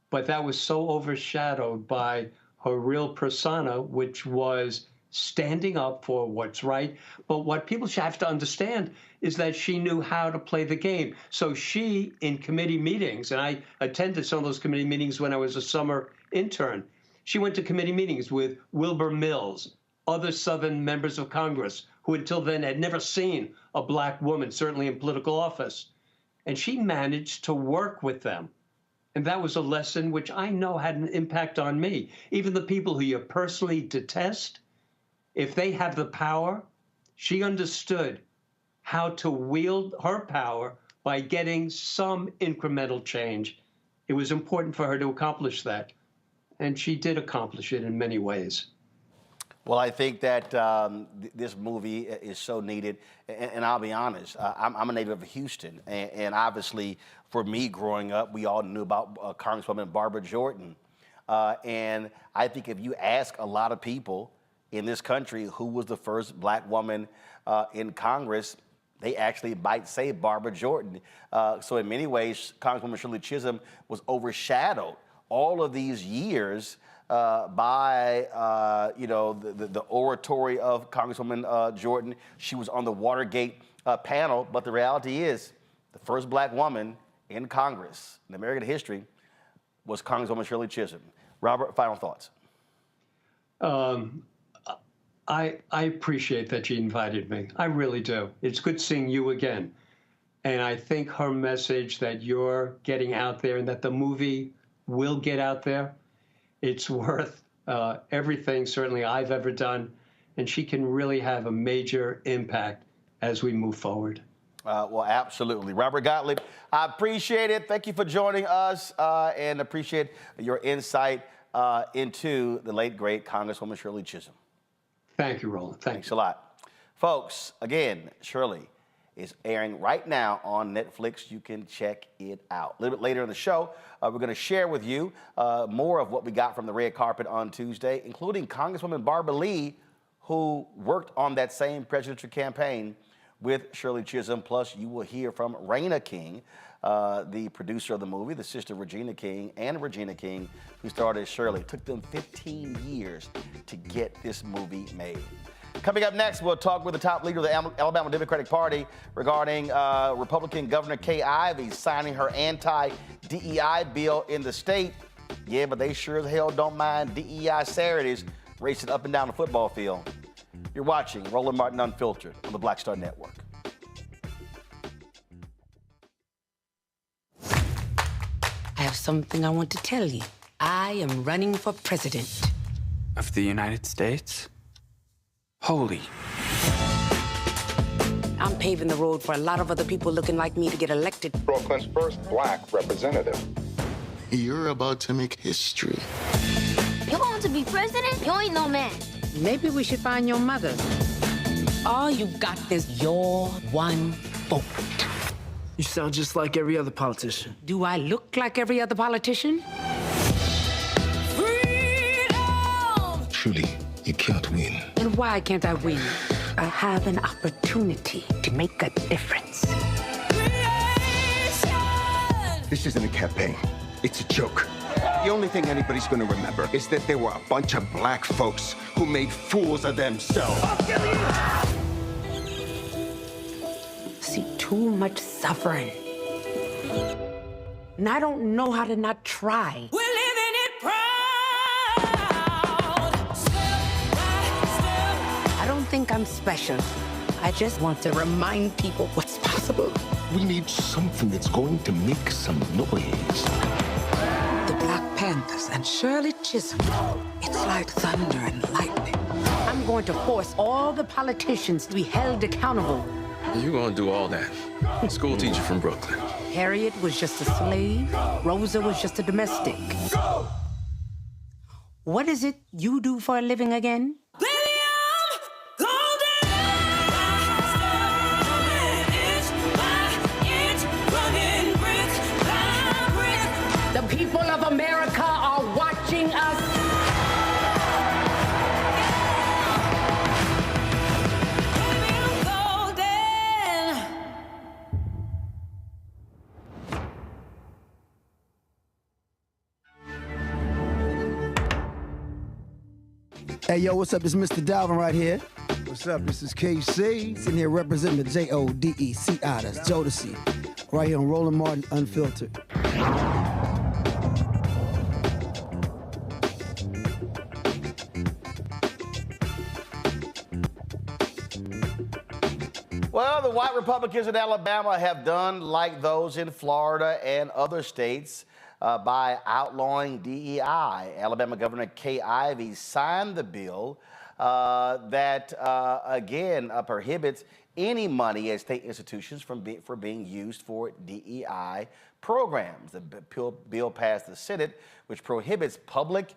But that was so overshadowed by her real persona, which was standing up for what's right. But what people should have to understand is that she knew how to play the game. So she, in committee meetings, and I attended some of those committee meetings when I was a summer intern, she went to committee meetings with Wilbur Mills, other Southern members of Congress who until then had never seen a black woman, certainly in political office. And she managed to work with them. And that was a lesson which I know had an impact on me. Even the people who you personally detest, if they have the power, she understood how to wield her power by getting some incremental change. It was important for her to accomplish that. And she did accomplish it in many ways. Well, I think that this movie is so needed, and I'll be honest, I'm a native of Houston, and obviously, for me growing up, we all knew about Congresswoman Barbara Jordan, and I think if you ask a lot of people in this country who was the first black woman in Congress, they actually might say Barbara Jordan. So in many ways, Congresswoman Shirley Chisholm was overshadowed all of these years by the oratory of Congresswoman Jordan. She was on the Watergate panel, but the reality is the first black woman in Congress in American history was Congresswoman Shirley Chisholm. Robert, final thoughts. I appreciate that you invited me. I really do. It's good seeing you again. And I think her message that you're getting out there and that the movie will get out there, it's worth everything, certainly, I've ever done. And she can really have a major impact as we move forward. Well, absolutely. Robert Gottlieb, I appreciate it. Thank you for joining us and appreciate your insight into the late, great Congresswoman Shirley Chisholm. Thank you, Roland. Thanks a lot. Folks, again, Shirley is airing right now on Netflix. You can check it out. A little bit later in the show, we're going to share with you more of what we got from the red carpet on Tuesday, including Congresswoman Barbara Lee, who worked on that same presidential campaign with Shirley Chisholm. Plus, you will hear from Raina King, the producer of the movie, the sister of Regina King, and Regina King, who starred as Shirley. It took them 15 years to get this movie made. Coming up next, we'll talk with the top leader of the Alabama Democratic Party regarding Republican Governor Kay Ivey signing her anti-DEI bill in the state. Yeah, but they sure as hell don't mind DEI Saturdays racing up and down the football field. You're watching Roland Martin Unfiltered on the Black Star Network. I have something I want to tell you. I am running for president. Of the United States? Holy. I'm paving the road for a lot of other people looking like me to get elected. Brooklyn's first black representative. You're about to make history. You want to be president? You ain't no man. Maybe we should find your mother. All you got is your one vote. You sound just like every other politician. Do I look like every other politician? Truly, you can't win. And why can't I win? I have an opportunity to make a difference. This isn't a campaign. It's a joke. The only thing anybody's gonna remember is that there were a bunch of black folks who made fools of themselves. See too much suffering. And I don't know how to not try. We're living it proud. I don't think I'm special. I just want to remind people what's possible. We need something that's going to make some noise. The Black Panthers and Shirley Chisholm. It's like thunder and lightning. I'm going to force all the politicians to be held accountable. You gonna do all that? School teacher from Brooklyn. Harriet was just a slave. Rosa was just a domestic. What is it you do for a living again? The people of America are watching us. Hey, yo, what's up? This is Mr. Dalvin right here. What's up? This is KC. Sitting here representing the JODECI. That's Jodeci. Right here on Roland Martin Unfiltered. Well, the white Republicans in Alabama have done like those in Florida and other states by outlawing DEI. Alabama Governor Kay Ivey signed the bill that, again, prohibits any money at state institutions for being used for DEI programs. The bill passed the Senate, which prohibits public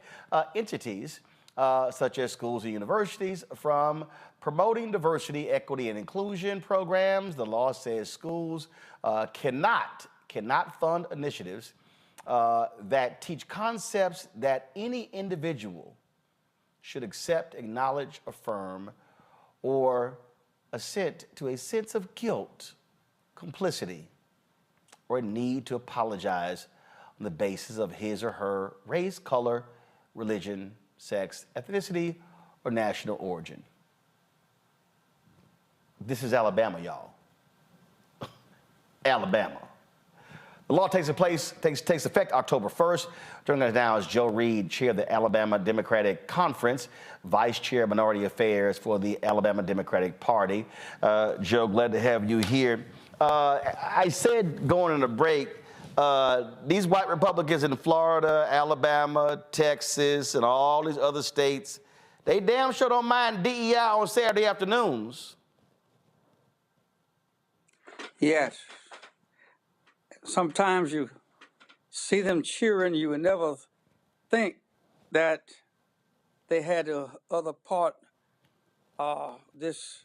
entities such as schools and universities from promoting diversity, equity, and inclusion programs. The law says schools cannot fund initiatives that teach concepts that any individual should accept, acknowledge, affirm, or assent to a sense of guilt, complicity, or a need to apologize on the basis of his or her race, color, religion, sex, ethnicity, or national origin. This is Alabama, y'all. Alabama. The law takes effect October 1st. Joining us now is Joe Reed, chair of the Alabama Democratic Conference, vice chair of Minority Affairs for the Alabama Democratic Party. Joe, glad to have you here. I said going in a break, these white Republicans in Florida, Alabama, Texas, and all these other states, they damn sure don't mind DEI on Saturday afternoons. Yes. Sometimes you see them cheering, you would never think that they had the other part, this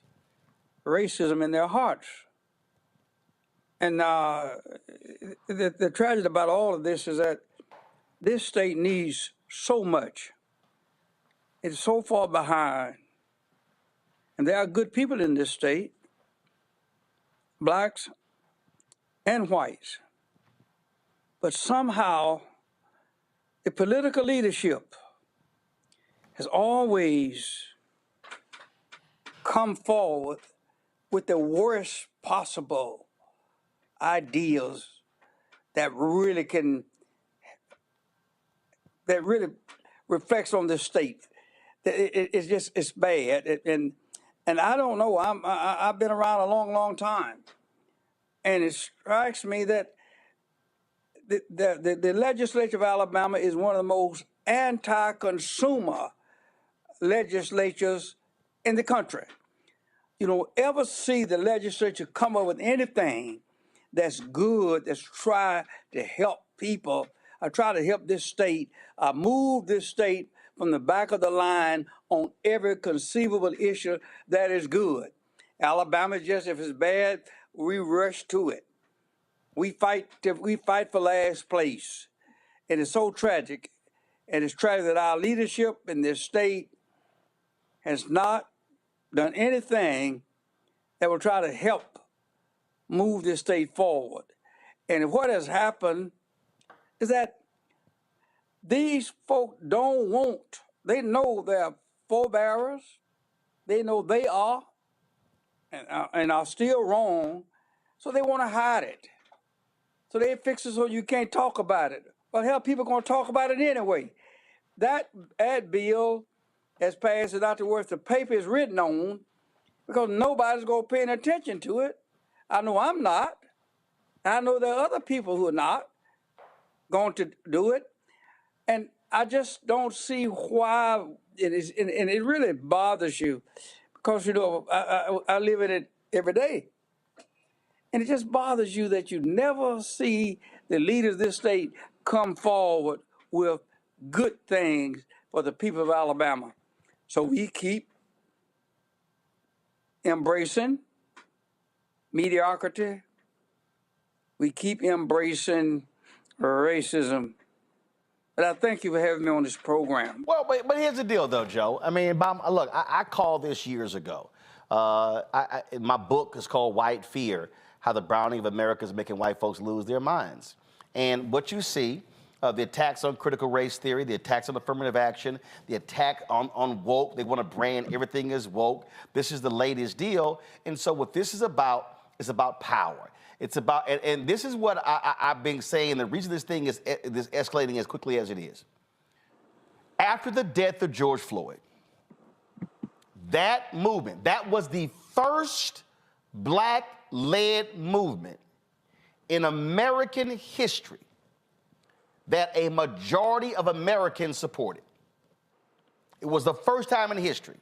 racism in their hearts. And the tragedy about all of this is that this state needs so much. It's so far behind. And there are good people in this state, blacks and whites. But somehow the political leadership has always come forward with the worst possible ideals that really reflects on this state. It's bad. And I don't know, I've been around a long time. And it strikes me that the legislature of Alabama is one of the most anti-consumer legislatures in the country. ever see the legislature come up with anything that's good, that's try to help people, or try to help this state, move this state from the back of the line on every conceivable issue that is good. Alabama, just if it's bad, we rush to it. We fight for last place. And it's so tragic. And it's tragic that our leadership in this state has not done anything that will try to help move this state forward. And what has happened is that these folk they know their forebearers, they know they are, and are still wrong, so they want to hide it. So they fix it so you can't talk about it. But hell, people are going to talk about it anyway. That ad bill has passed, is not worth the paper it's written on, because nobody's going to pay any attention to it. I know I'm not. I know there are other people who are not going to do it. And I just don't see why it is, and it really bothers you, because, I live in it every day. And it just bothers you that you never see the leaders of this state come forward with good things for the people of Alabama. So we keep embracing mediocrity. We keep embracing racism. But I thank you for having me on this program. Well, but here's the deal, though, Joe. I mean, look, I called this years ago. My book is called White Fear, How the Browning of America is Making White Folks Lose Their Minds. And what you see, the attacks on critical race theory, the attacks on affirmative action, the attack on woke, they want to brand everything as woke. This is the latest deal. And so what this is about power. It's about, and this is what I've been saying, the reason this thing is escalating as quickly as it is. After the death of George Floyd, that movement, that was the first black-led movement in American history that a majority of Americans supported. It was the first time in history.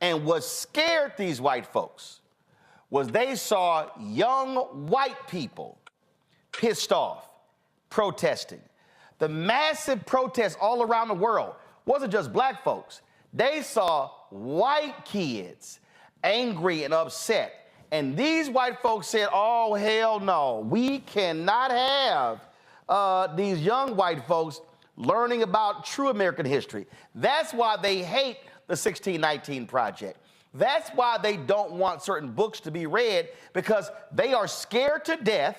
And what scared these white folks was they saw young white people pissed off, protesting. The massive protests all around the world wasn't just black folks. They saw white kids angry and upset. And these white folks said, oh, hell no, we cannot have these young white folks learning about true American history. That's why they hate the 1619 Project. That's why they don't want certain books to be read, because they are scared to death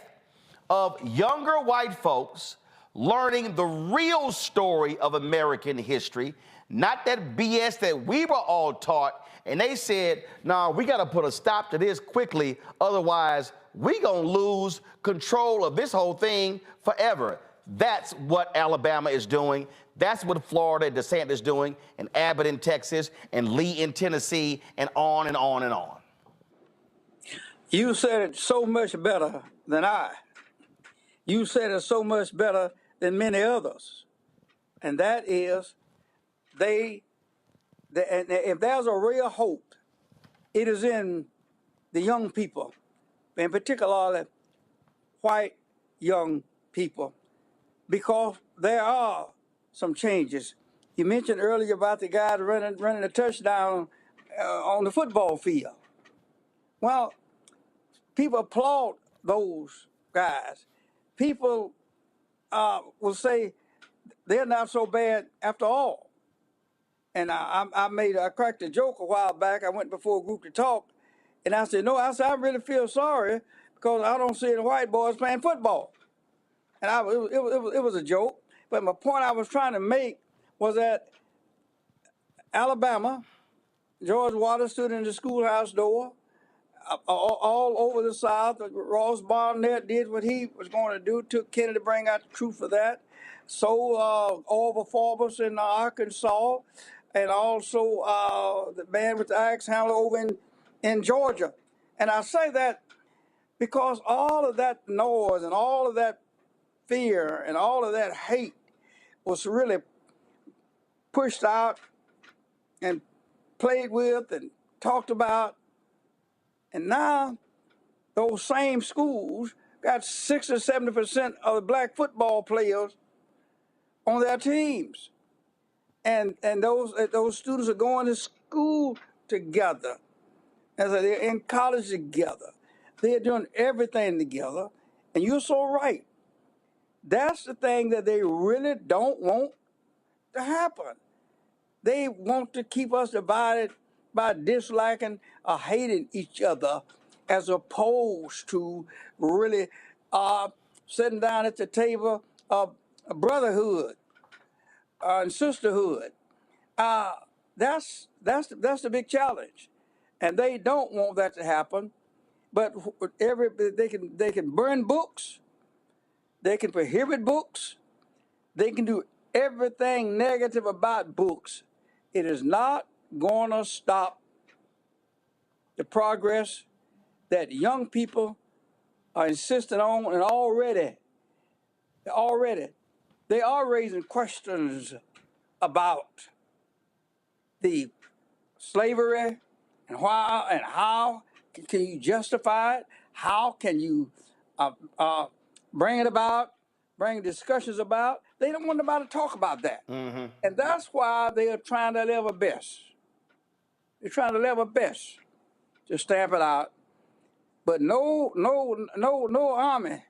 of younger white folks learning the real story of American history, not that BS that we were all taught. And they said, no, we got to put a stop to this quickly. Otherwise, we going to lose control of this whole thing forever. That's what Alabama is doing. That's what Florida, DeSantis is doing, and Abbott in Texas, and Lee in Tennessee, and on and on and on. You said it so much better than I. You said it so much better than many others. And that is, and if there's a real hope, it is in the young people, in particular white young people, because there are some changes. You mentioned earlier about the guy running a touchdown on the football field. Well, people applaud those guys. People will say they're not so bad after all. And I cracked a joke a while back. I went before a group to talk, and I said, I really feel sorry because I don't see the white boys playing football. And it was a joke. But my point I was trying to make was that Alabama, George Water stood in the schoolhouse door. All over the South, Ross Barnett did what he was going to do, took Kennedy to bring out the truth of that. So Orville Forbes in Arkansas, and also the man with the axe handler over in Georgia. And I say that because all of that noise and all of that fear and all of that hate was really pushed out and played with and talked about And now those same schools got 60 or 70% of the black football players on their teams. And those students are going to school together. And so they're in college together. They're doing everything together. And you're so right. That's the thing that they really don't want to happen. They want to keep us divided by disliking or hating each other, as opposed to really sitting down at the table of brotherhood and sisterhood. That's the big challenge, and they don't want that to happen. But they can burn books, they can prohibit books, they can do everything negative about books. It is not going to stop the progress that young people are insisting on, and already they are raising questions about the slavery and why and how can you justify it? How can you bring it about, bring discussions about? They don't want nobody to talk about that. And that's why they are trying their level best. They're trying their level best to stamp it out. But no army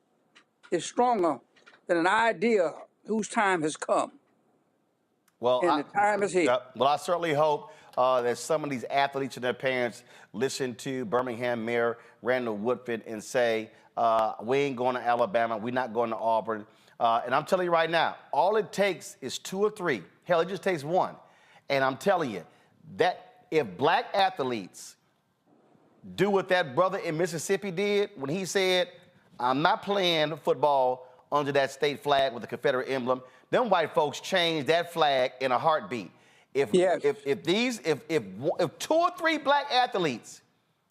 is stronger than an idea whose time has come. Well, and the time is here. Well, I certainly hope that some of these athletes and their parents listen to Birmingham Mayor Randall Woodfin and say, we ain't going to Alabama, we're not going to Auburn. And I'm telling you right now, all it takes is 2 or 3. Hell, it just takes 1. And I'm telling you that if black athletes do what that brother in Mississippi did when he said, I'm not playing football under that state flag with the Confederate emblem, them white folks changed that flag in a heartbeat. If 2 or 3 black athletes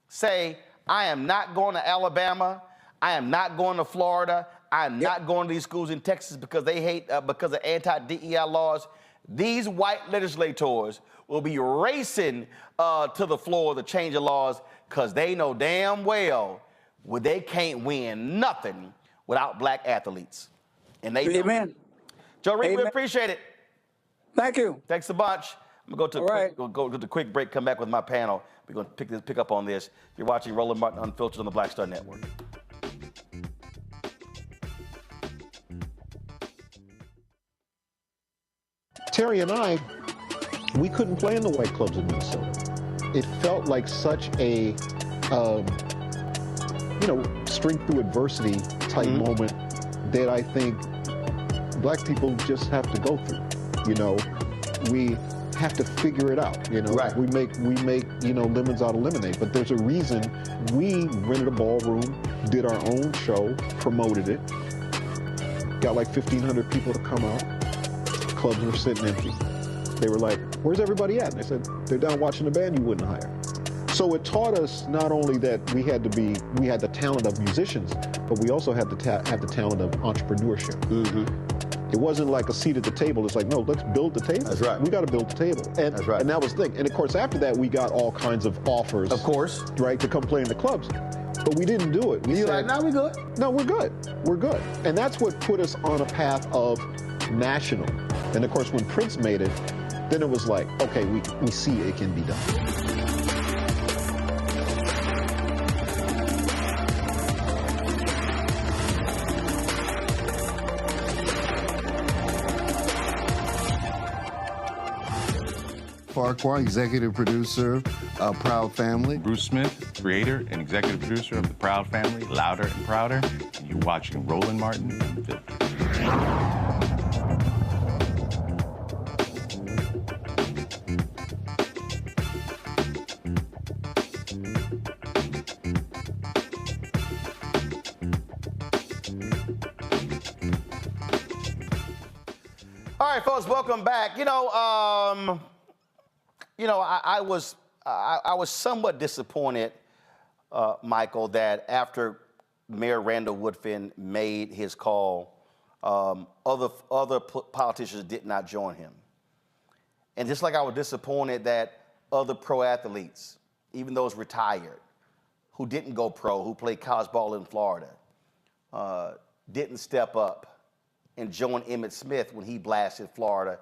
say, I am not going to Alabama, I am not going to Florida, I am not going to these schools in Texas because they hate, because of anti-DEI laws, these white legislators will be racing to the floor to change the laws because they know damn well they can't win nothing without black athletes. And they do. Amen. Joe Reed, we appreciate it. Thank you. Thanks a bunch. I'm going to go to the quick break, come back with my panel. We're going to pick up on this. You're watching Roland Martin Unfiltered on the Black Star Network. Terry and I, we couldn't play in the white clubs in Minnesota. It felt like such a, strength through adversity type moment that I think black people just have to go through. We have to figure it out. We make lemons out of lemonade. But there's a reason we rented a ballroom, did our own show, promoted it, got like 1,500 people to come out. Clubs were sitting empty. They were like, where's everybody at? And I said, they're down watching the band you wouldn't hire. So it taught us not only that we had the talent of musicians, but we also had to have the talent of entrepreneurship. It wasn't like a seat at the table. It's like, no, let's build the table. That's right. We got to build the table. And, that's right. And that was the thing. And of course, after that, we got all kinds of offers. Of course. Right, to come play in the clubs. But we didn't do it. We said, no, we're good. No, we're good. We're good. And that's what put us on a path of national. And of course, when Prince made it, then it was like, okay, we see it can be done. Farquhar, executive producer of Proud Family. Bruce Smith, creator and executive producer of The Proud Family, Louder and Prouder. And you're watching Roland Martin Unfiltered. All right, folks, welcome back. I was somewhat disappointed, Michael, that after Mayor Randall Woodfin made his call, other politicians did not join him. And just like I was disappointed that other pro athletes, even those retired, who didn't go pro, who played college ball in Florida, didn't step up and join Emmitt Smith when he blasted Florida,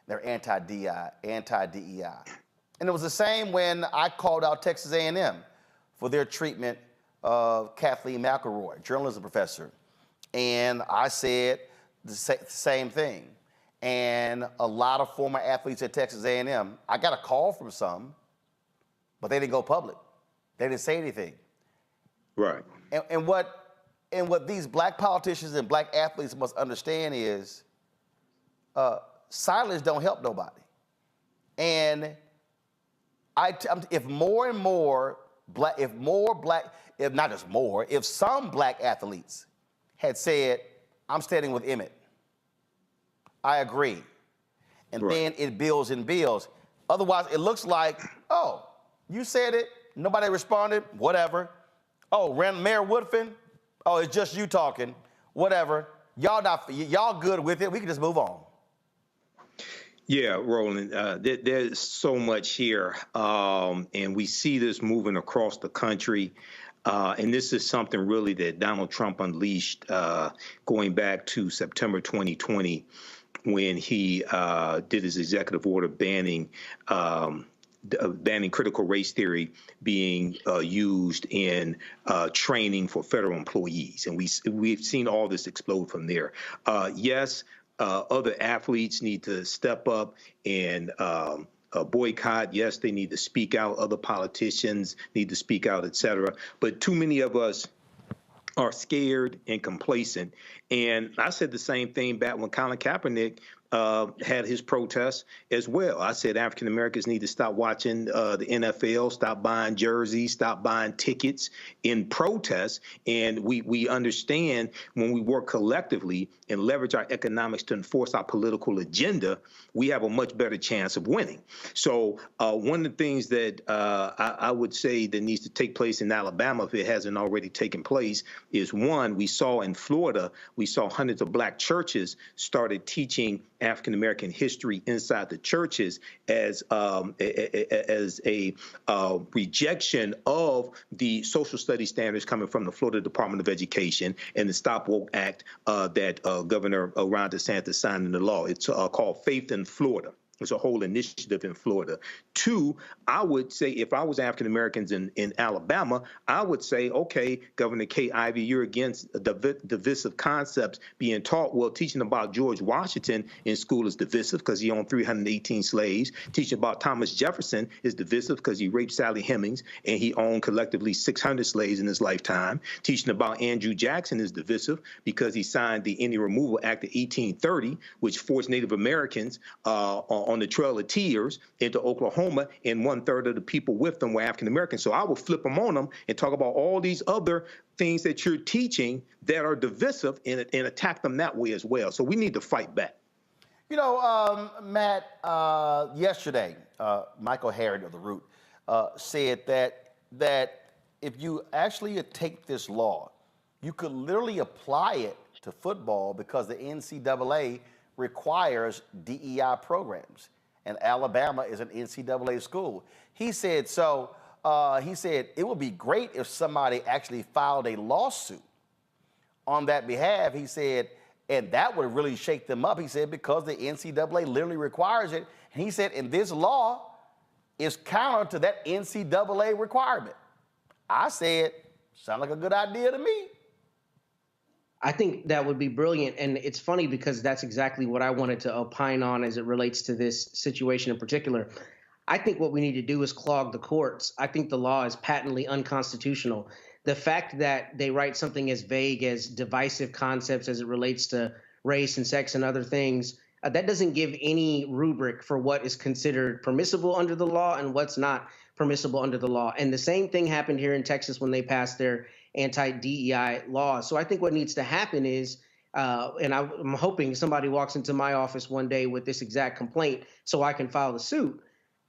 their anti-DEI. And it was the same when I called out Texas A&M for their treatment of Kathleen McElroy, journalism professor. And I said the same thing. And a lot of former athletes at Texas A&M, I got a call from some, but they didn't go public. They didn't say anything. Right. And what these black politicians and black athletes must understand is silence don't help nobody. And if more and more black, if some black athletes had said, I'm standing with Emmitt, I agree. And then it builds and builds. Otherwise, it looks like, oh, you said it, nobody responded, whatever. Oh, Mayor Woodfin, oh, it's just you talking, whatever. Y'all good with it, we can just move on. Yeah, Roland, there's so much here, and we see this moving across the country. And this is something really that Donald Trump unleashed going back to September 2020 when he did his executive order banning critical race theory being used in training for federal employees. And we've seen all this explode from there. Yes, other athletes need to step up and boycott. Yes, they need to speak out. Other politicians need to speak out, et cetera. But too many of us are scared and complacent. And I said the same thing back when Colin Kaepernick had his protests as well. I said African Americans need to stop watching the NFL, stop buying jerseys, stop buying tickets in protest. And we understand when we work collectively and leverage our economics to enforce our political agenda, we have a much better chance of winning. So one of the things that I would say that needs to take place in Alabama, if it hasn't already taken place, is one, we saw in Florida, we saw hundreds of black churches started teaching African-American history inside the churches as a rejection of the social studies standards coming from the Florida Department of Education and the Stop Woke Act that Governor Ron DeSantis signed into law. It's called Faith in Florida. It's a whole initiative in Florida. Two, I would say if I was African Americans in Alabama, I would say, okay, Governor Kay Ivey, you're against divisive concepts being taught. Well, teaching about George Washington in school is divisive because he owned 318 slaves. Teaching about Thomas Jefferson is divisive because he raped Sally Hemings and he owned collectively 600 slaves in his lifetime. Teaching about Andrew Jackson is divisive because he signed the Indian Removal Act of 1830, which forced Native Americans on the Trail of Tears into Oklahoma, and 1/3 of the people with them were African Americans. So I will flip them on them and talk about all these other things that you're teaching that are divisive and attack them that way as well. So we need to fight back. You know, Matt, yesterday, Michael Harrod of The Root said that if you actually take this law, you could literally apply it to football because the NCAA requires DEI programs, and Alabama is an NCAA school. He said it would be great if somebody actually filed a lawsuit on that behalf. He said, and that would really shake them up. He said, because the NCAA literally requires it. And he said, and this law is counter to that NCAA requirement. I said, sound like a good idea to me. I think that would be brilliant. And it's funny because that's exactly what I wanted to opine on as it relates to this situation in particular. I think what we need to do is clog the courts. I think the law is patently unconstitutional. The fact that they write something as vague as divisive concepts as it relates to race and sex and other things, that doesn't give any rubric for what is considered permissible under the law and what's not permissible under the law. And the same thing happened here in Texas when they passed their anti-DEI laws. So I think what needs to happen is, and I'm hoping somebody walks into my office one day with this exact complaint so I can file the suit.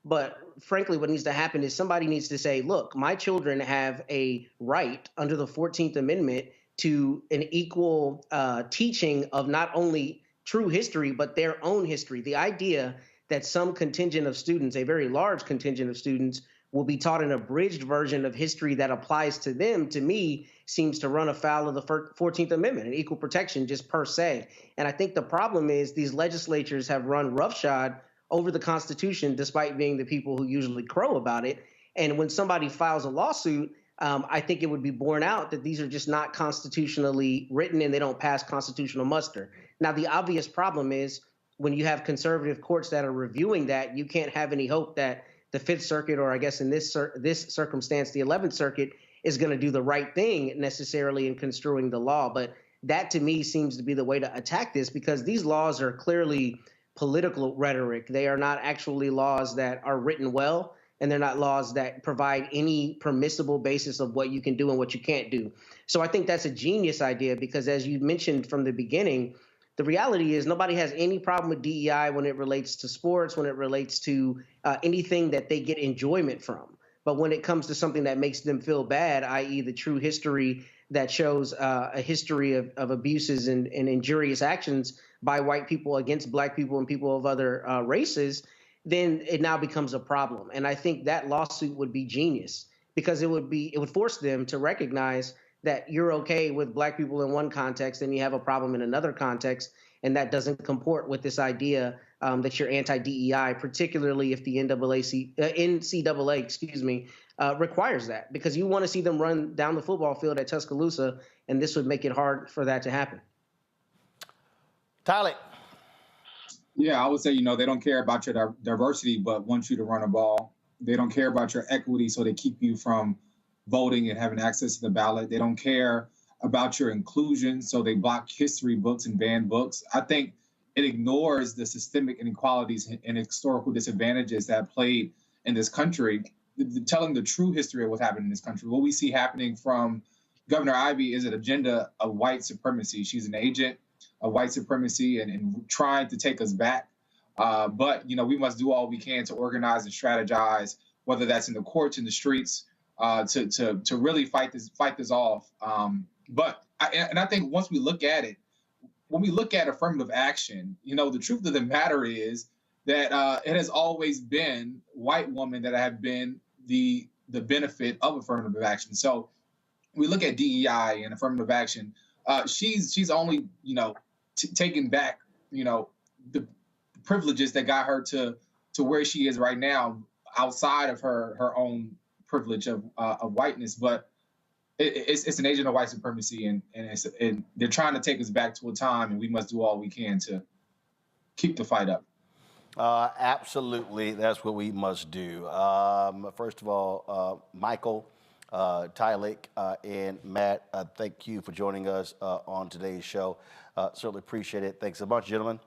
But frankly, what needs to happen is somebody needs to say, look, my children have a right under the 14th Amendment to an equal teaching of not only true history, but their own history. The idea that some contingent of students, a very large contingent of students, will be taught an abridged version of history that applies to them, to me, seems to run afoul of the 14th Amendment and equal protection just per se. And I think the problem is these legislatures have run roughshod over the Constitution, despite being the people who usually crow about it. And when somebody files a lawsuit, I think it would be borne out that these are just not constitutionally written and they don't pass constitutional muster. Now, the obvious problem is when you have conservative courts that are reviewing that, you can't have any hope that the Fifth Circuit, or I guess in this circumstance, the 11th Circuit, is going to do the right thing necessarily in construing the law. But that, to me, seems to be the way to attack this, because these laws are clearly political rhetoric. They are not actually laws that are written well, and they're not laws that provide any permissible basis of what you can do and what you can't do. So I think that's a genius idea, because as you mentioned from the beginning, the reality is nobody has any problem with DEI when it relates to sports, when it relates to anything that they get enjoyment from. But when it comes to something that makes them feel bad, i.e. the true history that shows a history of abuses and injurious actions by white people against black people and people of other races, then it now becomes a problem. And I think that lawsuit would be genius, because it would force them to recognize that you're okay with black people in one context and you have a problem in another context, and that doesn't comport with this idea that you're anti-DEI, particularly if the NCAA, requires that, because you want to see them run down the football field at Tuscaloosa, and this would make it hard for that to happen. Tyler. Yeah, I would say, they don't care about your diversity, but want you to run a ball. They don't care about your equity, so they keep you from voting and having access to the ballot. They don't care about your inclusion, so they block history books and ban books. I think it ignores the systemic inequalities and historical disadvantages that played in this country, telling the true history of what happened in this country. What we see happening from Governor Ivey is an agenda of white supremacy. She's an agent of white supremacy and trying to take us back. But we must do all we can to organize and strategize, whether that's in the courts, in the streets, to really fight this off. But I think once we look at it, when we look at affirmative action, the truth of the matter is that it has always been white women that have been the benefit of affirmative action. So we look at DEI and affirmative action. She's only taking back the privileges that got her to where she is right now, outside of her own privilege of whiteness. But it's an agent of white supremacy, and they're trying to take us back to a time, and we must do all we can to keep the fight up. Absolutely, that's what we must do. First of all, Michael, Tylik, and Matt, thank you for joining us on today's show. Certainly appreciate it. Thanks a bunch, gentlemen.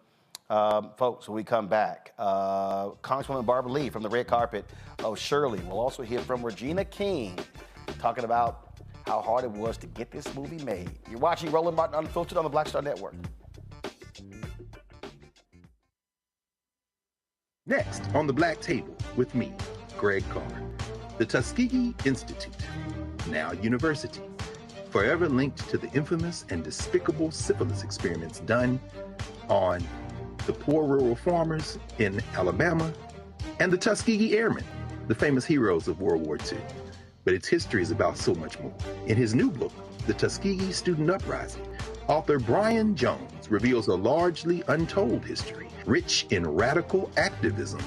Folks, when we come back, Congresswoman Barbara Lee from the red carpet of Shirley. We'll also hear from Regina King talking about how hard it was to get this movie made. You're watching Roland Martin Unfiltered on the Black Star Network. Next on the Black Table with me, Greg Carr, the Tuskegee Institute, now university, forever linked to the infamous and despicable syphilis experiments done on the poor rural farmers in Alabama and the Tuskegee Airmen, the famous heroes of World War II. But its history is about so much more. In his new book, The Tuskegee Student Uprising, author Brian Jones reveals a largely untold history, rich in radical activism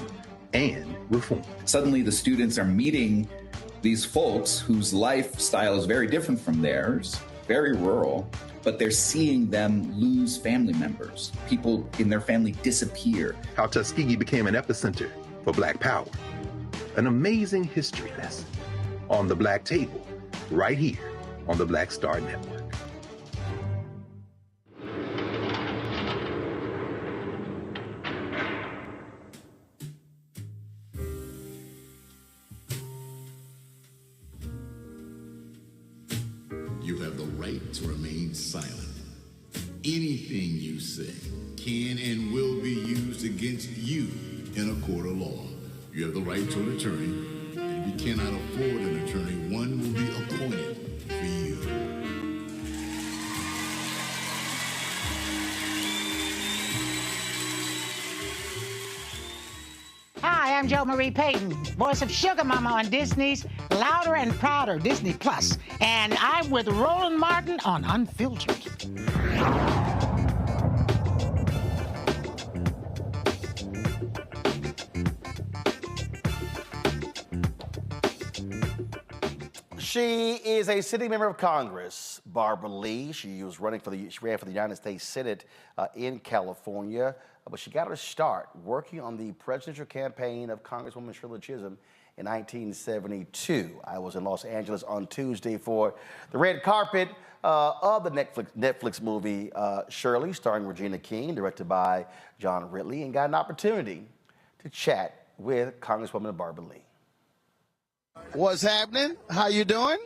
and reform. Suddenly the students are meeting these folks whose lifestyle is very different from theirs, very rural, but they're seeing them lose family members. People in their family disappear. How Tuskegee became an epicenter for Black power. An amazing history lesson on the Black Table, right here on the Black Star Network. You have the right to remain silent. Anything you say can and will be used against you in a court of law. You have the right to an attorney, and if you cannot afford an attorney, one will be appointed for you. Hi, I'm Jo Marie Payton, voice of Sugar Mama on Disney's Louder and Prouder, Disney Plus. And I'm with Roland Martin on Unfiltered. She is a sitting member of Congress, Barbara Lee. She ran for the United States Senate in California, but she got her start working on the presidential campaign of Congresswoman Shirley Chisholm in 1972. I was in Los Angeles on Tuesday for the red carpet of the Netflix movie Shirley, starring Regina King, directed by John Ridley, and got an opportunity to chat with Congresswoman Barbara Lee. What's happening? How you doing?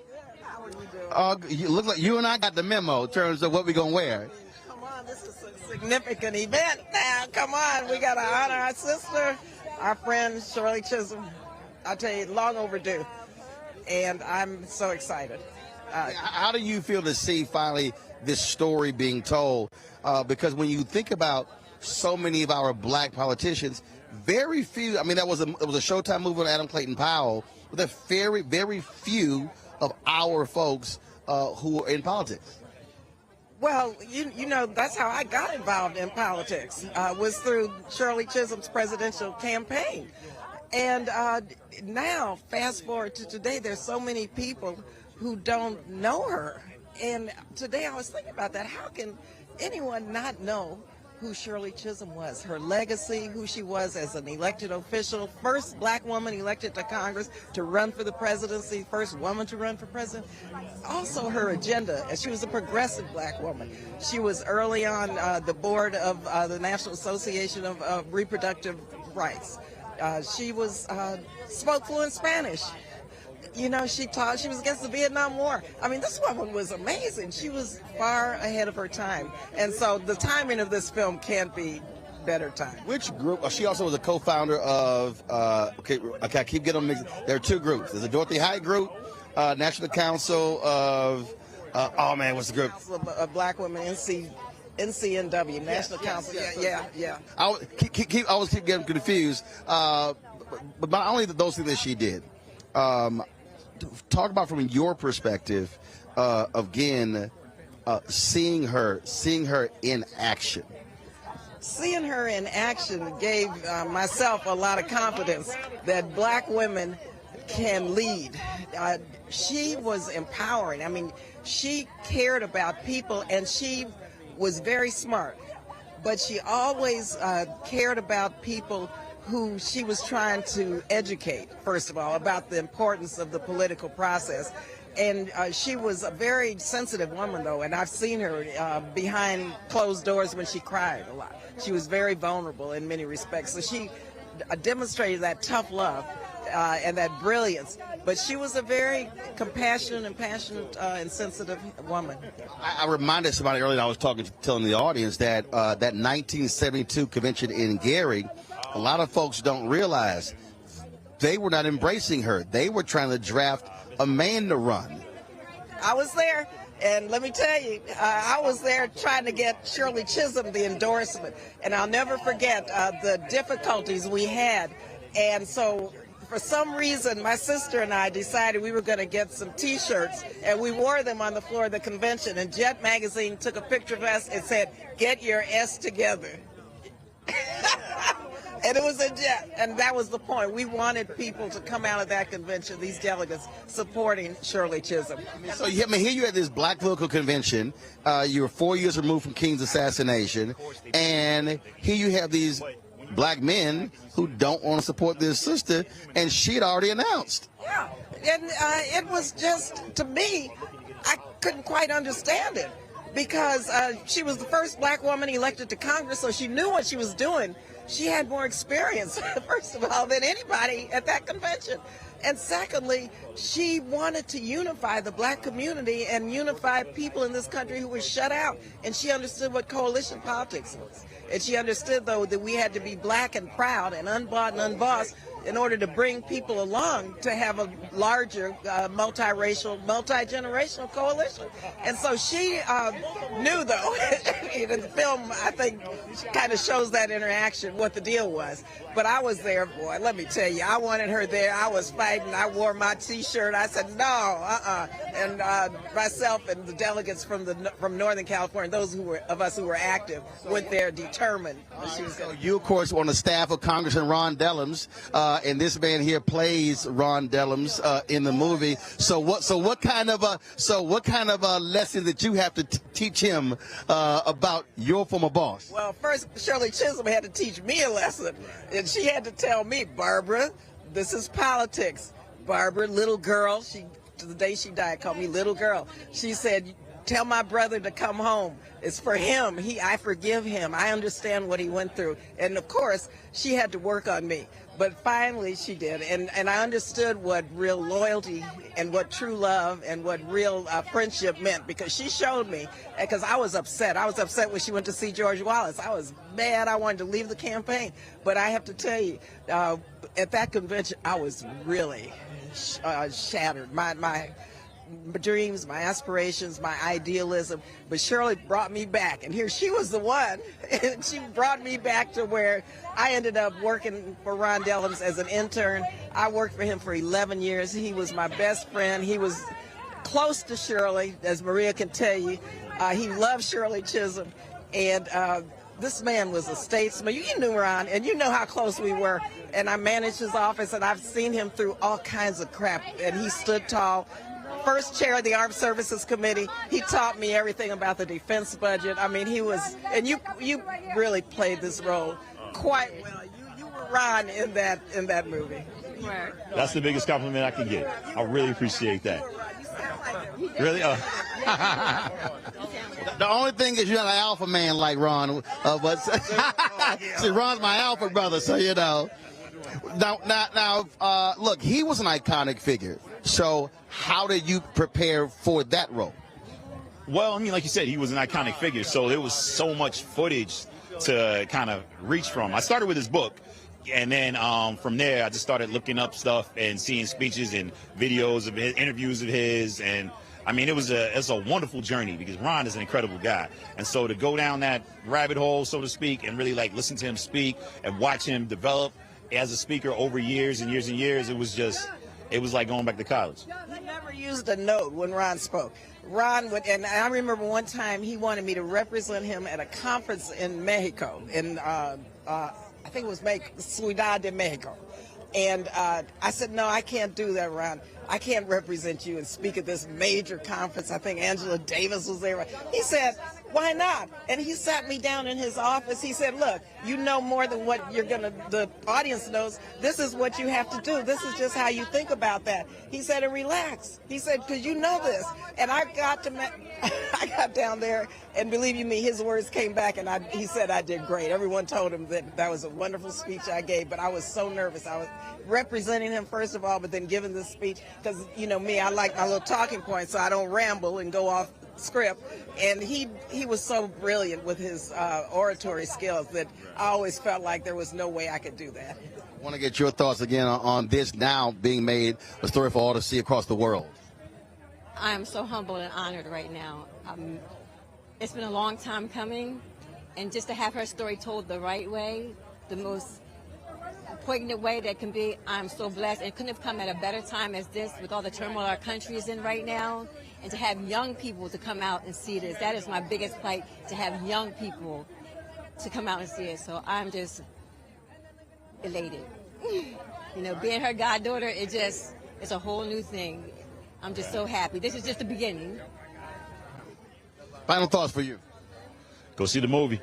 How are you doing? You look like you and I got the memo in terms of what we're gonna wear. Come on, this is a significant event now. Come on, we gotta honor our sister, our friend Shirley Chisholm. I tell you, long overdue, and I'm so excited. How do you feel to see finally this story being told? Because when you think about so many of our black politicians, very few. I mean, it was a Showtime movie with Adam Clayton Powell. But there are very, very few of our folks who are in politics. Well, you know, that's how I got involved in politics, was through Shirley Chisholm's presidential campaign. And now, fast forward to today, there's so many people who don't know her. And today I was thinking about that. How can anyone not know who Shirley Chisholm was, her legacy, who she was as an elected official, first black woman elected to Congress to run for the presidency, first woman to run for president. Also her agenda, as she was a progressive black woman. She was early on the board of the National Association of Reproductive Rights. She spoke fluent Spanish. You know, she was against the Vietnam War. I mean, this woman was amazing. She was far ahead of her time. And so the timing of this film can't be better time. Which group? She also was a co-founder of, okay, I keep getting them mixed. There are two groups. There's a Dorothy Height group, National Council of, oh man, what's the group? Council of Black Women, NCNW, National Council. Yeah. I always keep getting confused. But not only those things that she did. Talk about from your perspective, again, seeing her in action. Seeing her in action gave myself a lot of confidence that black women can lead. She was empowering. I mean, she cared about people, and she was very smart, but she always cared about people who she was trying to educate, first of all, about the importance of the political process. And she was a very sensitive woman, though, and I've seen her behind closed doors when she cried a lot. She was very vulnerable in many respects. So she demonstrated that tough love and that brilliance. But she was a very compassionate and passionate and sensitive woman. I reminded somebody earlier, I was telling the audience that that 1972 convention in Gary, a lot of folks don't realize they were not embracing her. They were trying to draft a man to run. I was there, and let me tell you, I was there trying to get Shirley Chisholm the endorsement, and I'll never forget the difficulties we had. And so for some reason, my sister and I decided we were going to get some T-shirts, and we wore them on the floor of the convention, and Jet Magazine took a picture of us and said, "Get your S together." And it was a jet, and that was the point. We wanted people to come out of that convention, these delegates, supporting Shirley Chisholm. So here you at this black political convention. You were 4 years removed from King's assassination, and here you have these black men who don't want to support their sister, and she had already announced. Yeah, and it was just, to me, I couldn't quite understand it, because she was the first black woman elected to Congress, so she knew what she was doing. She had more experience, first of all, than anybody at that convention. And secondly, she wanted to unify the black community and unify people in this country who were shut out. And she understood what coalition politics was. And she understood, though, that we had to be black and proud and unbought and unbossed in order to bring people along to have a larger multiracial, multi-generational coalition. And so she knew, though, the film, I think, kind of shows that interaction, what the deal was. But I was there, boy, let me tell you, I wanted her there. I was fighting. I wore my T-shirt. I said, no, And myself and the delegates from Northern California, those of us who were active, went there determined. So you, of course, were on the staff of Congressman Ron Dellums, and this man here plays Ron Dellums in the movie. So what kind of a lesson that you have to teach him about your former boss? Well, first, Shirley Chisholm had to teach me a lesson, and she had to tell me, Barbara, this is politics. Barbara, little girl, to the day she died, called me little girl. She said, tell my brother to come home. It's for him. I forgive him. I understand what he went through. And of course, she had to work on me. But finally she did. And I understood what real loyalty and what true love and what real friendship meant, because she showed me, because I was upset. I was upset when she went to see George Wallace. I was mad. I wanted to leave the campaign. But I have to tell you, at that convention, I was really shattered. My dreams, my aspirations, my idealism, but Shirley brought me back, and here she was the one, and she brought me back to where I ended up working for Ron Dellums as an intern. I worked for him for 11 years. He was my best friend. He was close to Shirley, as Maria can tell you. He loved Shirley Chisholm, and this man was a statesman. You knew Ron, and you know how close we were, and I managed his office, and I've seen him through all kinds of crap, and he stood tall. First chair of the Armed Services Committee. He taught me everything about the defense budget. I mean, he was, and you really played this role quite well. You were Ron in that movie. That's the biggest compliment I can get. I really appreciate that. Really? The only thing is you're not an alpha man like Ron. But see, Ron's my alpha brother, so you know. Now, look, he was an iconic figure. So how did you prepare for that role? Well, I mean, like you said, he was an iconic figure, so there was so much footage to kind of reach from. I started with his book, and then from there, I just started looking up stuff and seeing speeches and videos of his, interviews of his, and I mean, it's a wonderful journey, because Ron is an incredible guy. And so to go down that rabbit hole, so to speak, and really like listen to him speak and watch him develop as a speaker over years and years and years, it was like going back to college. He never used a note when Ron spoke. Ron would, and I remember one time he wanted me to represent him at a conference in Mexico, in I think it was Ciudad de Mexico. And I said, no, I can't do that, Ron. I can't represent you and speak at this major conference. I think Angela Davis was there. He said, why not? And he sat me down in his office. He said, look, you know more than what the audience knows. This is what you have to do. This is just how you think about that. He said, and relax. He said, because you know this. And I got down there, and believe you me, his words came back, and he said I did great. Everyone told him that was a wonderful speech I gave, but I was so nervous. I was representing him, first of all, but then giving this speech, because, you know me, I like my little talking points, so I don't ramble and go off script. And he was so brilliant with his oratory skills that I always felt like there was no way I could do that. I want to get your thoughts again on this now being made a story for all to see across the world. I am so humbled and honored right now. It's been a long time coming, and just to have her story told the right way, the most poignant way that can be, I'm so blessed. And it couldn't have come at a better time as this, with all the turmoil our country is in right now. And to have young people to come out and see this, that is my biggest plight, to have young people to come out and see it. So I'm just elated. You know, being her goddaughter, it's a whole new thing. I'm just so happy. This is just the beginning. Final thoughts for you. Go see the movie.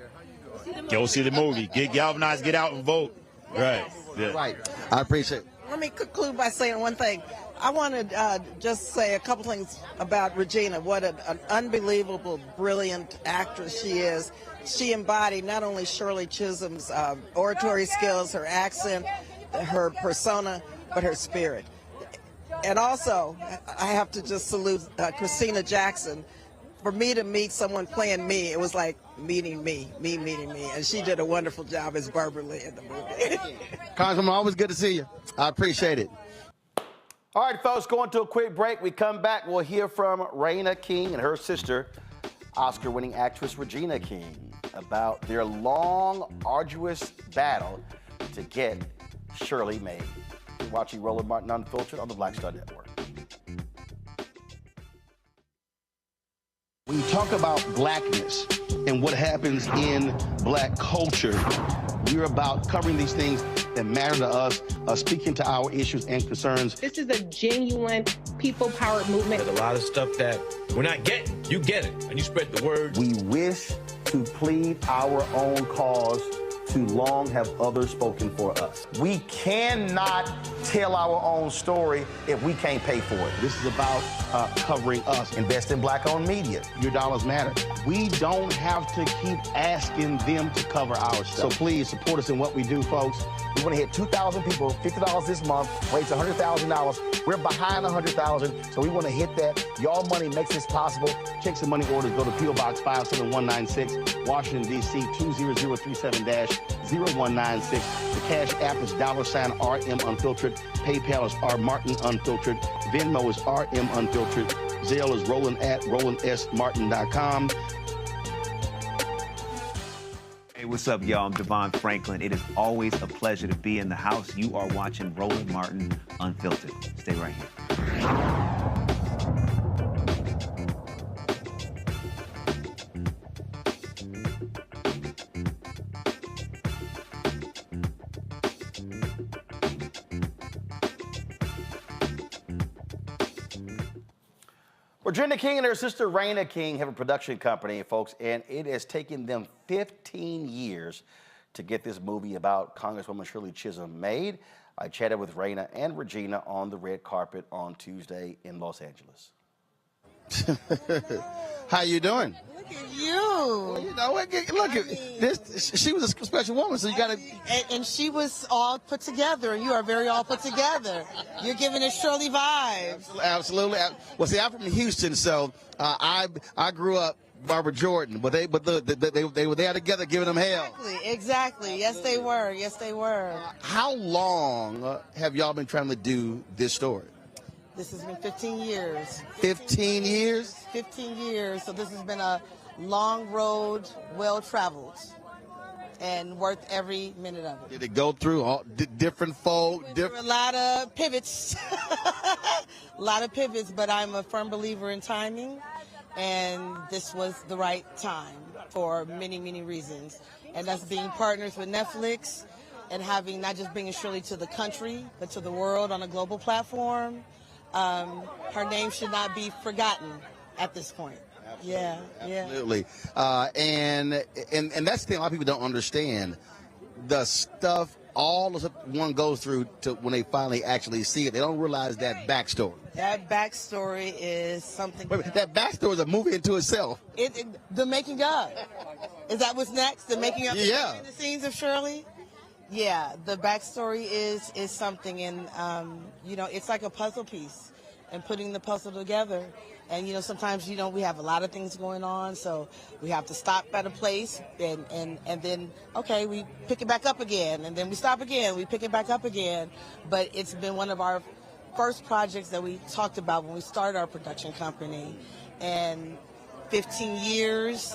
Go see the movie. Get galvanized, get out and vote. Right. Yeah. Right. I appreciate it. Let me conclude by saying one thing. I want to just say a couple things about Regina, what an unbelievable, brilliant actress she is. She embodied not only Shirley Chisholm's oratory skills, her accent, her persona, but her spirit. And also, I have to just salute Christina Jackson for me to meet someone playing me, it was like meeting me, and she did a wonderful job as Barbara Lee in the movie. Congresswoman, always good to see you. I appreciate it. All right, folks, going to a quick break. We come back, we'll hear from Raina King and her sister, Oscar-winning actress Regina King, about their long, arduous battle to get Shirley made. You're watching Roland Martin Unfiltered on the Black Star Network. When you talk about blackness and what happens in black culture, we're about covering these things that matter to us, speaking to our issues and concerns. This is a genuine people-powered movement. There's a lot of stuff that we're not getting. You get it, and you spread the word. We wish to plead our own cause. Too long have others spoken for us. We cannot tell our own story if we can't pay for it. This is about covering us. Invest in black-owned media. Your dollars matter. We don't have to keep asking them to cover our stuff. So please support us in what we do, folks. We want to hit 2,000 people, $50 this month, raise $100,000. We're behind $100,000, so we want to hit that. Y'all money makes this possible. Checks and money orders go to P.O. Box 57196, Washington, D.C. 20037-0196. The Cash App is $RM Unfiltered. PayPal is R Martin Unfiltered. Venmo is RM Unfiltered. Zelle is Roland at RolandSMartin.com. Hey, what's up, y'all? I'm Devon Franklin. It is always a pleasure to be in the house. You are watching Roland Martin Unfiltered. Stay right here. Regina King and her sister Raina King have a production company, folks, and it has taken them 15 years to get this movie about Congresswoman Shirley Chisholm made. I chatted with Raina and Regina on the red carpet on Tuesday in Los Angeles. How you doing? Look at you. Well, you know, look at this. She was a special woman, so you got to. And she was all put together, and you are very all put together. You're giving it Shirley vibes. Absolutely. Well, see, I'm from Houston, so I grew up Barbara Jordan, but they were there together giving them hell. Exactly. Yes, they were. Yes, they were. How long have y'all been trying to do this story? This has been 15 years. 15 years? 15 years. So this has been a long road, well-traveled, and worth every minute of it. Did it go through all different folk? There were a lot of pivots. A lot of pivots, but I'm a firm believer in timing, and this was the right time for many, many reasons. And that's being partners with Netflix and having not just bringing Shirley to the country, but to the world on a global platform. Her name should not be forgotten at this point. Absolutely. And that's the thing a lot of people don't understand. The stuff all the stuff one goes through to when they finally actually see it, they don't realize that backstory. That backstory is something. Wait, that backstory is a movie into itself. The making of. Is that what's next? The making of Yeah. the scenes of Shirley? Yeah, the backstory is something, and it's like a puzzle piece, and putting the puzzle together. And sometimes we have a lot of things going on, so we have to stop at a place, and then okay, we pick it back up again, and then we stop again, we pick it back up again. But it's been one of our first projects that we talked about when we started our production company, and 15 years.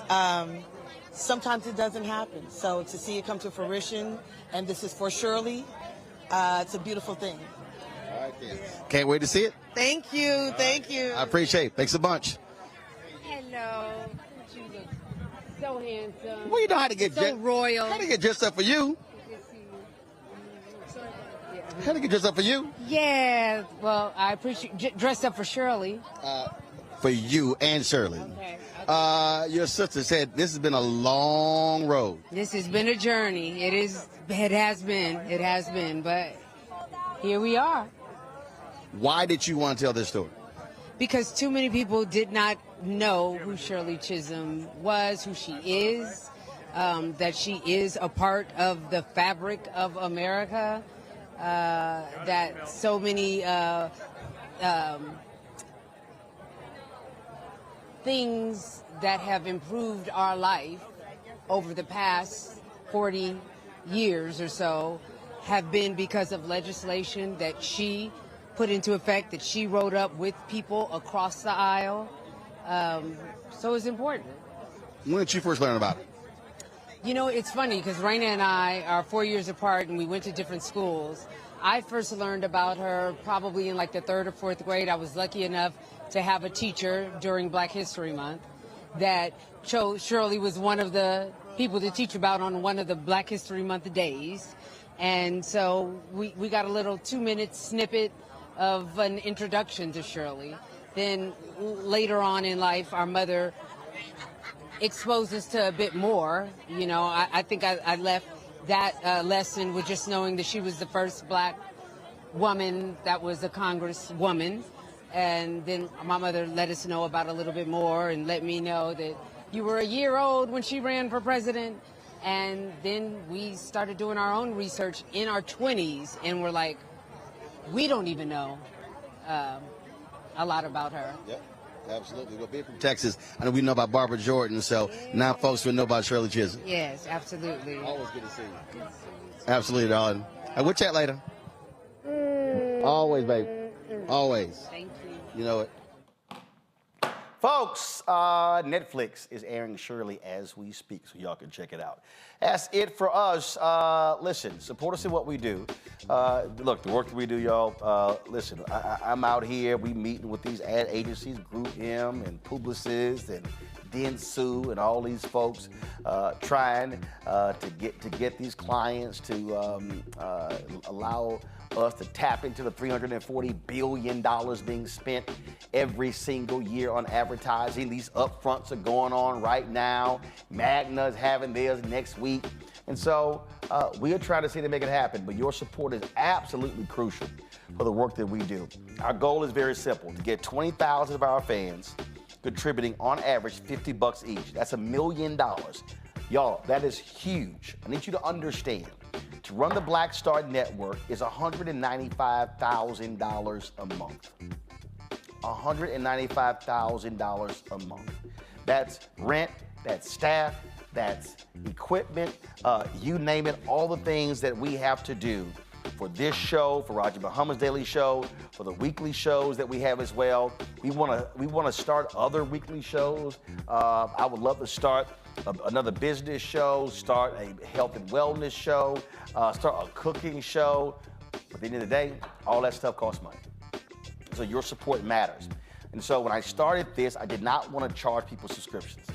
Sometimes it doesn't happen. So to see it come to fruition, and this is for Shirley, it's a beautiful thing. All right, then. Can't wait to see it. Thank you. Thank you. I appreciate it. Thanks a bunch. Hello. You look so handsome. Well, you know how to get so royal. How to get dressed up for you. How to get dressed up for you. Yeah. Well, I appreciate dressed up for Shirley. For you and Shirley. Okay. Your sister said this has been a long road. This has been a journey. It has been, but here we are. Why did you want to tell this story? Because too many people did not know who Shirley Chisholm was, who she is, that she is a part of the fabric of America, that so many things that have improved our life over the past 40 years or so have been because of legislation that she put into effect, that she wrote up with people across the aisle. So it's important. When did you first learn about it? You know, it's funny because Raina and I are 4 years apart and we went to different schools. I first learned about her probably in like the 3rd or 4th grade. I was lucky enough to have a teacher during Black History Month that Shirley was one of the people to teach about on one of the Black History Month days. And so we got a little 2-minute snippet of an introduction to Shirley. Then later on in life, our mother exposed us to a bit more. You know, I think I left that lesson with just knowing that she was the first Black woman that was a congresswoman. And then my mother let us know about a little bit more and let me know that you were a year old when she ran for president. And then we started doing our own research in our 20s and we're like, we don't even know a lot about her. Yep. Absolutely. Well, being from Texas, I know we know about Barbara Jordan, so now folks will know about Shirley Chisholm. Yes, absolutely. Always good to see you. Absolutely, darling. We'll chat later. Always, baby. Always. Thank you. You know it. Folks, Netflix is airing Shirley as we speak, so y'all can check it out. That's it for us. Listen, support us in what we do. Look, the work that we do, y'all, listen, I'm out here. We meeting with these ad agencies, Group M and Publicis and Dentsu and all these folks trying to get these clients to allow us to tap into the $340 billion being spent every single year on advertising. These upfronts are going on right now. Magna's having theirs next week. And so we are trying to see to make it happen, but your support is absolutely crucial for the work that we do. Our goal is very simple, to get 20,000 of our fans contributing on average $50 each. That's $1 million. Y'all, that is huge. I need you to understand. To run the Black Star Network is $195,000 a month. $195,000 a month. That's rent, that's staff, that's equipment, you name it, all the things that we have to do for this show, for Roger Muhammad's Daily Show, for the weekly shows that we have as well. We want to start other weekly shows. I would love to start another business show, start a health and wellness show, start a cooking show. But at the end of the day, all that stuff costs money. So your support matters. And so when I started this, I did not want to charge people subscriptions.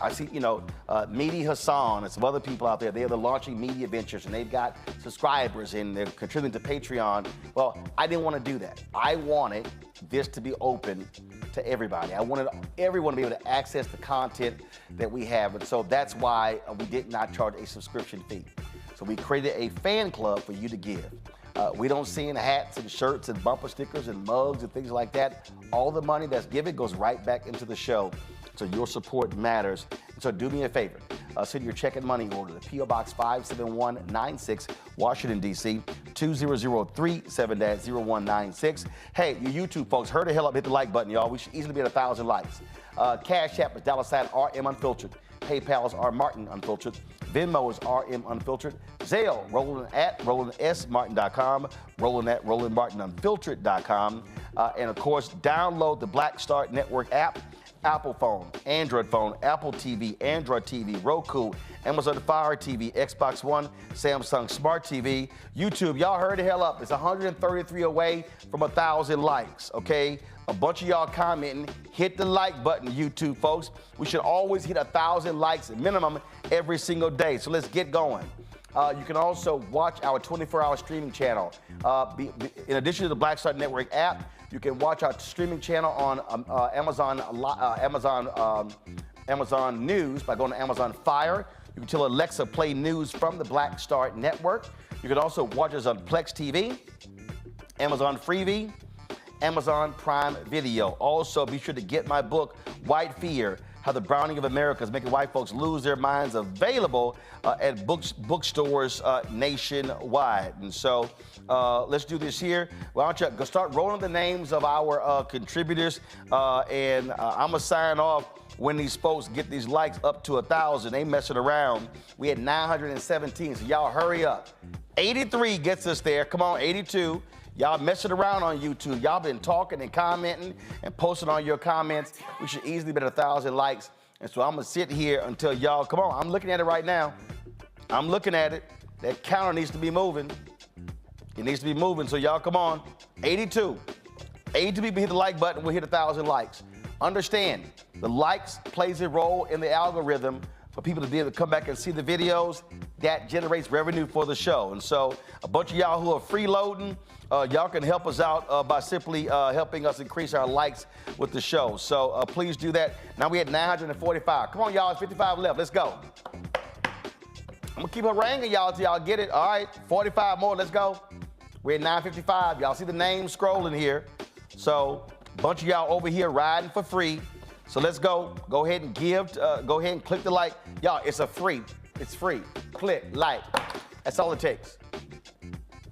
I see, Mehdi Hassan and some other people out there, they're launching media ventures and they've got subscribers and they're contributing to Patreon. Well, I didn't want to do that. I wanted this to be open to everybody. I wanted everyone to be able to access the content that we have. And so that's why we did not charge a subscription fee. So we created a fan club for you to give. We don't send hats and shirts and bumper stickers and mugs and things like that. All the money that's given goes right back into the show. So your support matters. So do me a favor. Send your check and money order to P.O. Box 57196, Washington, D.C., 20037-0196. Hey, you YouTube folks, hurry the hell up, hit the like button, y'all. We should easily be at 1,000 likes. Cash App is $RM Unfiltered. PayPal is R Martin Unfiltered. Venmo is RM Unfiltered. Zelle, Roland at RolandSMartin.com. Roland at RolandMartinUnfiltered.com. And of course, download the Black Star Network app. Apple phone, Android phone, Apple TV, Android TV, Roku, Amazon Fire TV, Xbox One, Samsung Smart TV, YouTube. Y'all heard the hell up. It's 133 away from 1,000 likes, okay? A bunch of y'all commenting. Hit the like button, YouTube folks. We should always hit 1,000 likes minimum every single day. So let's get going. You can also watch our 24-hour streaming channel. In addition to the Black Star Network app, you can watch our streaming channel on Amazon News by going to Amazon Fire. You can tell Alexa play news from the Black Star Network. You can also watch us on Plex TV, Amazon Freevee, Amazon Prime Video. Also, be sure to get my book, White Fear, How the Browning of America is Making White Folks Lose Their Minds, available at bookstores nationwide. And so let's do this here. Why don't you go start rolling the names of our contributors, and I'm going to sign off when these folks get these likes up to 1,000. They messing around. We had 917, so y'all hurry up. 83 gets us there. Come on, 82. Y'all messing around on YouTube. Y'all been talking and commenting and posting on your comments. We should easily be at 1,000 likes. And so I'm going to sit here until y'all, come on, I'm looking at it right now. I'm looking at it. That counter needs to be moving. It needs to be moving, so y'all come on. 82. 82 people hit the like button, we'll hit 1,000 likes. Understand, the likes plays a role in the algorithm for people to be able to come back and see the videos. That generates revenue for the show. And so a bunch of y'all who are freeloading, y'all can help us out by simply helping us increase our likes with the show. So please do that. Now we had 945. Come on, y'all, it's 55 left. Let's go. I'm gonna keep haranguing y'all till y'all get it. All right, 45 more, let's go. We're at 955. Y'all see the names scrolling here. So a bunch of y'all over here riding for free. So let's go. Go ahead and give. Go ahead and click the like. Y'all, it's free. It's free. Click, like. That's all it takes.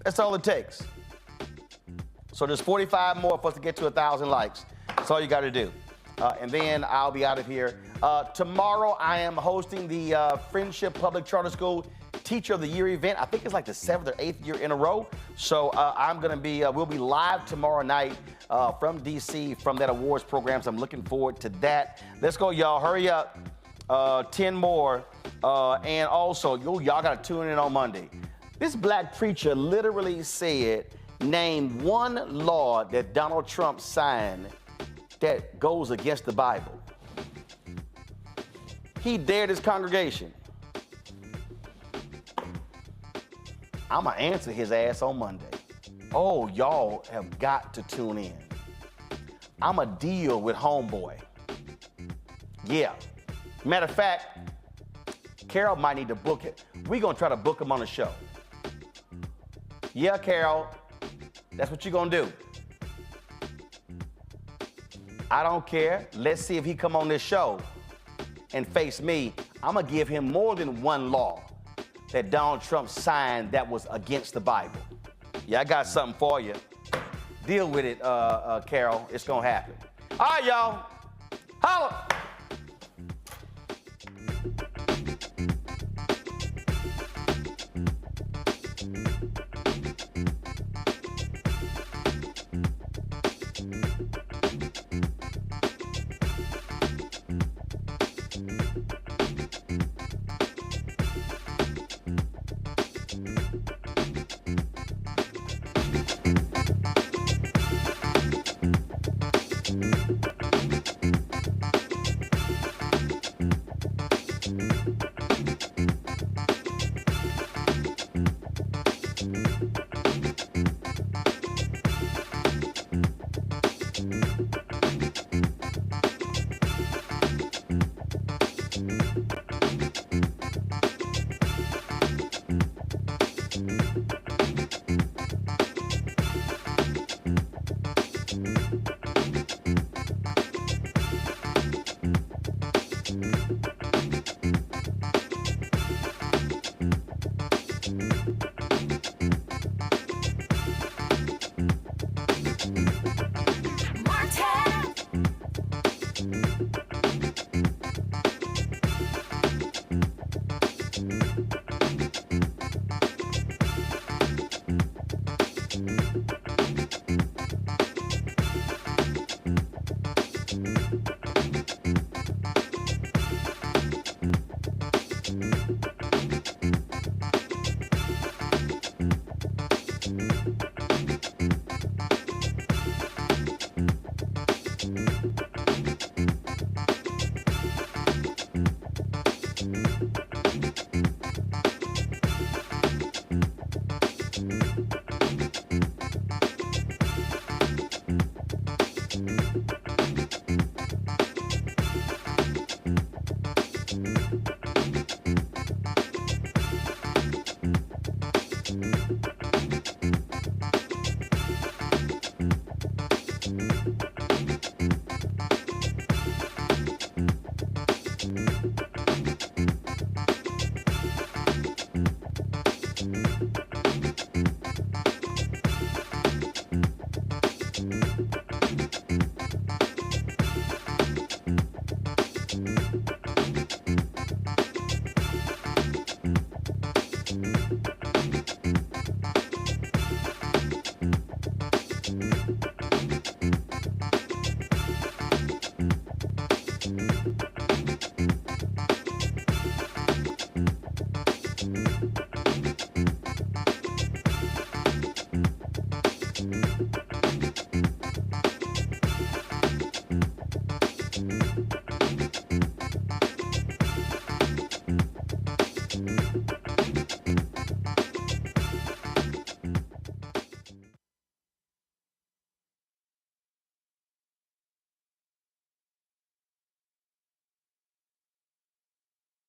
That's all it takes. So there's 45 more for us to get to 1,000 likes. That's all you got to do. And then I'll be out of here. Tomorrow I am hosting the Friendship Public Charter School Teacher of the Year event. I think it's like the 7th or 8th year in a row. So I'm going to be, we'll be live tomorrow night from DC from that awards program. So I'm looking forward to that. Let's go, y'all. Hurry up. 10 more. And also, y'all got to tune in on Monday. This black preacher literally said, name one law that Donald Trump signed that goes against the Bible. He dared his congregation. I'm going to answer his ass on Monday. Oh, y'all have got to tune in. I'm a deal with homeboy. Yeah. Matter of fact, Carol might need to book it. We're going to try to book him on the show. Yeah, Carol, that's what you're going to do. I don't care. Let's see if he come on this show and face me. I'm going to give him more than one law that Donald Trump signed that was against the Bible. Yeah, I got something for you. Deal with it, Carol. It's going to happen. All right, y'all. Holla.